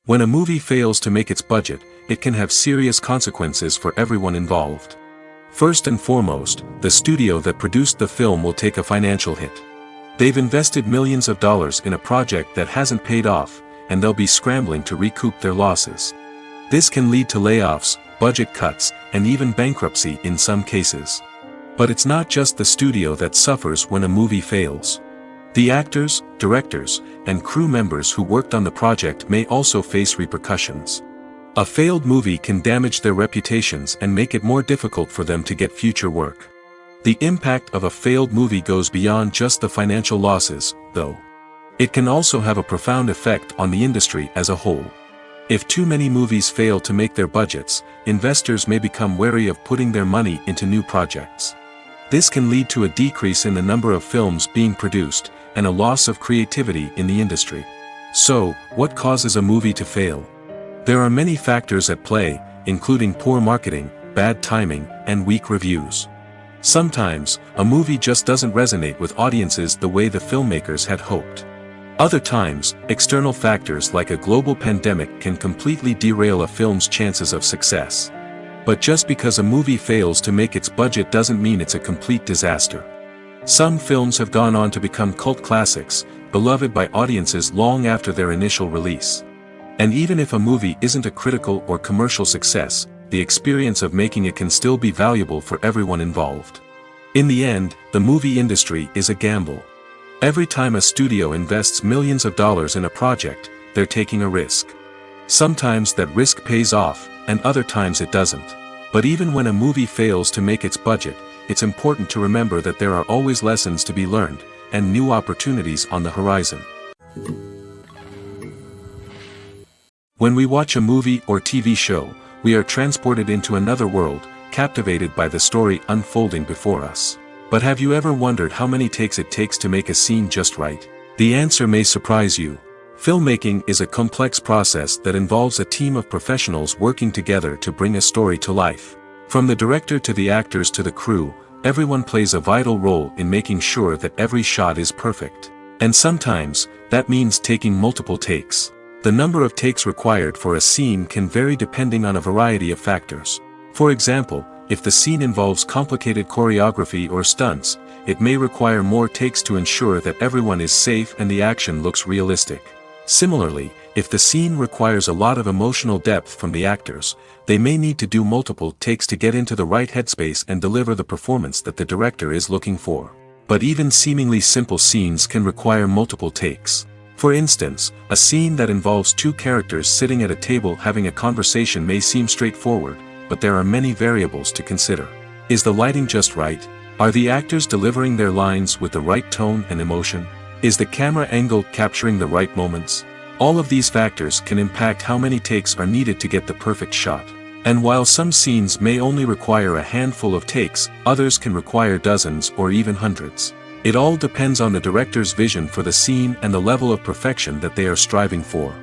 When a movie fails to make its budget, it can have serious consequences for everyone involved. First and foremost, the studio that produced the film will take a financial hit. They've invested millions of dollars in a project that hasn't paid off, and they'll be scrambling to recoup their losses. This can lead to layoffs, budget cuts, and even bankruptcy in some cases. But it's not just the studio that suffers when a movie fails. The actors, directors, and crew members who worked on the project may also face repercussions. A failed movie can damage their reputations and make it more difficult for them to get future work. The impact of a failed movie goes beyond just the financial losses, though. It can also have a profound effect on the industry as a whole. If too many movies fail to make their budgets, investors may become wary of putting their money into new projects. This can lead to a decrease in the number of films being produced, and a loss of creativity in the industry. So, what causes a movie to fail? There are many factors at play, including poor marketing, bad timing, and weak reviews. Sometimes, a movie just doesn't resonate with audiences the way the filmmakers had hoped. Other times, external factors like a global pandemic can completely derail a film's chances of success. But just because a movie fails to make its budget doesn't mean it's a complete disaster. Some films have gone on to become cult classics, beloved by audiences long after their initial release. And even if a movie isn't a critical or commercial success, the experience of making it can still be valuable for everyone involved. In the end, the movie industry is a gamble. Every time a studio invests millions of dollars in a project, they're taking a risk. Sometimes that risk pays off, and other times it doesn't. But even when a movie fails to make its budget, it's important to remember that there are always lessons to be learned, and new opportunities on the horizon. When we watch a movie or TV show, we are transported into another world, captivated by the story unfolding before us. But have you ever wondered how many takes it takes to make a scene just right? The answer may surprise you. Filmmaking is a complex process that involves a team of professionals working together to bring a story to life. From the director to the actors to the crew, everyone plays a vital role in making sure that every shot is perfect. And sometimes, that means taking multiple takes. The number of takes required for a scene can vary depending on a variety of factors. For example, if the scene involves complicated choreography or stunts, it may require more takes to ensure that everyone is safe and the action looks realistic. Similarly, if the scene requires a lot of emotional depth from the actors, they may need to do multiple takes to get into the right headspace and deliver the performance that the director is looking for. But even seemingly simple scenes can require multiple takes. For instance, a scene that involves two characters sitting at a table having a conversation may seem straightforward, but there are many variables to consider. Is the lighting just right? Are the actors delivering their lines with the right tone and emotion? Is the camera angle capturing the right moments? All of these factors can impact how many takes are needed to get the perfect shot. And while some scenes may only require a handful of takes, others can require dozens or even hundreds. It all depends on the director's vision for the scene and the level of perfection that they are striving for.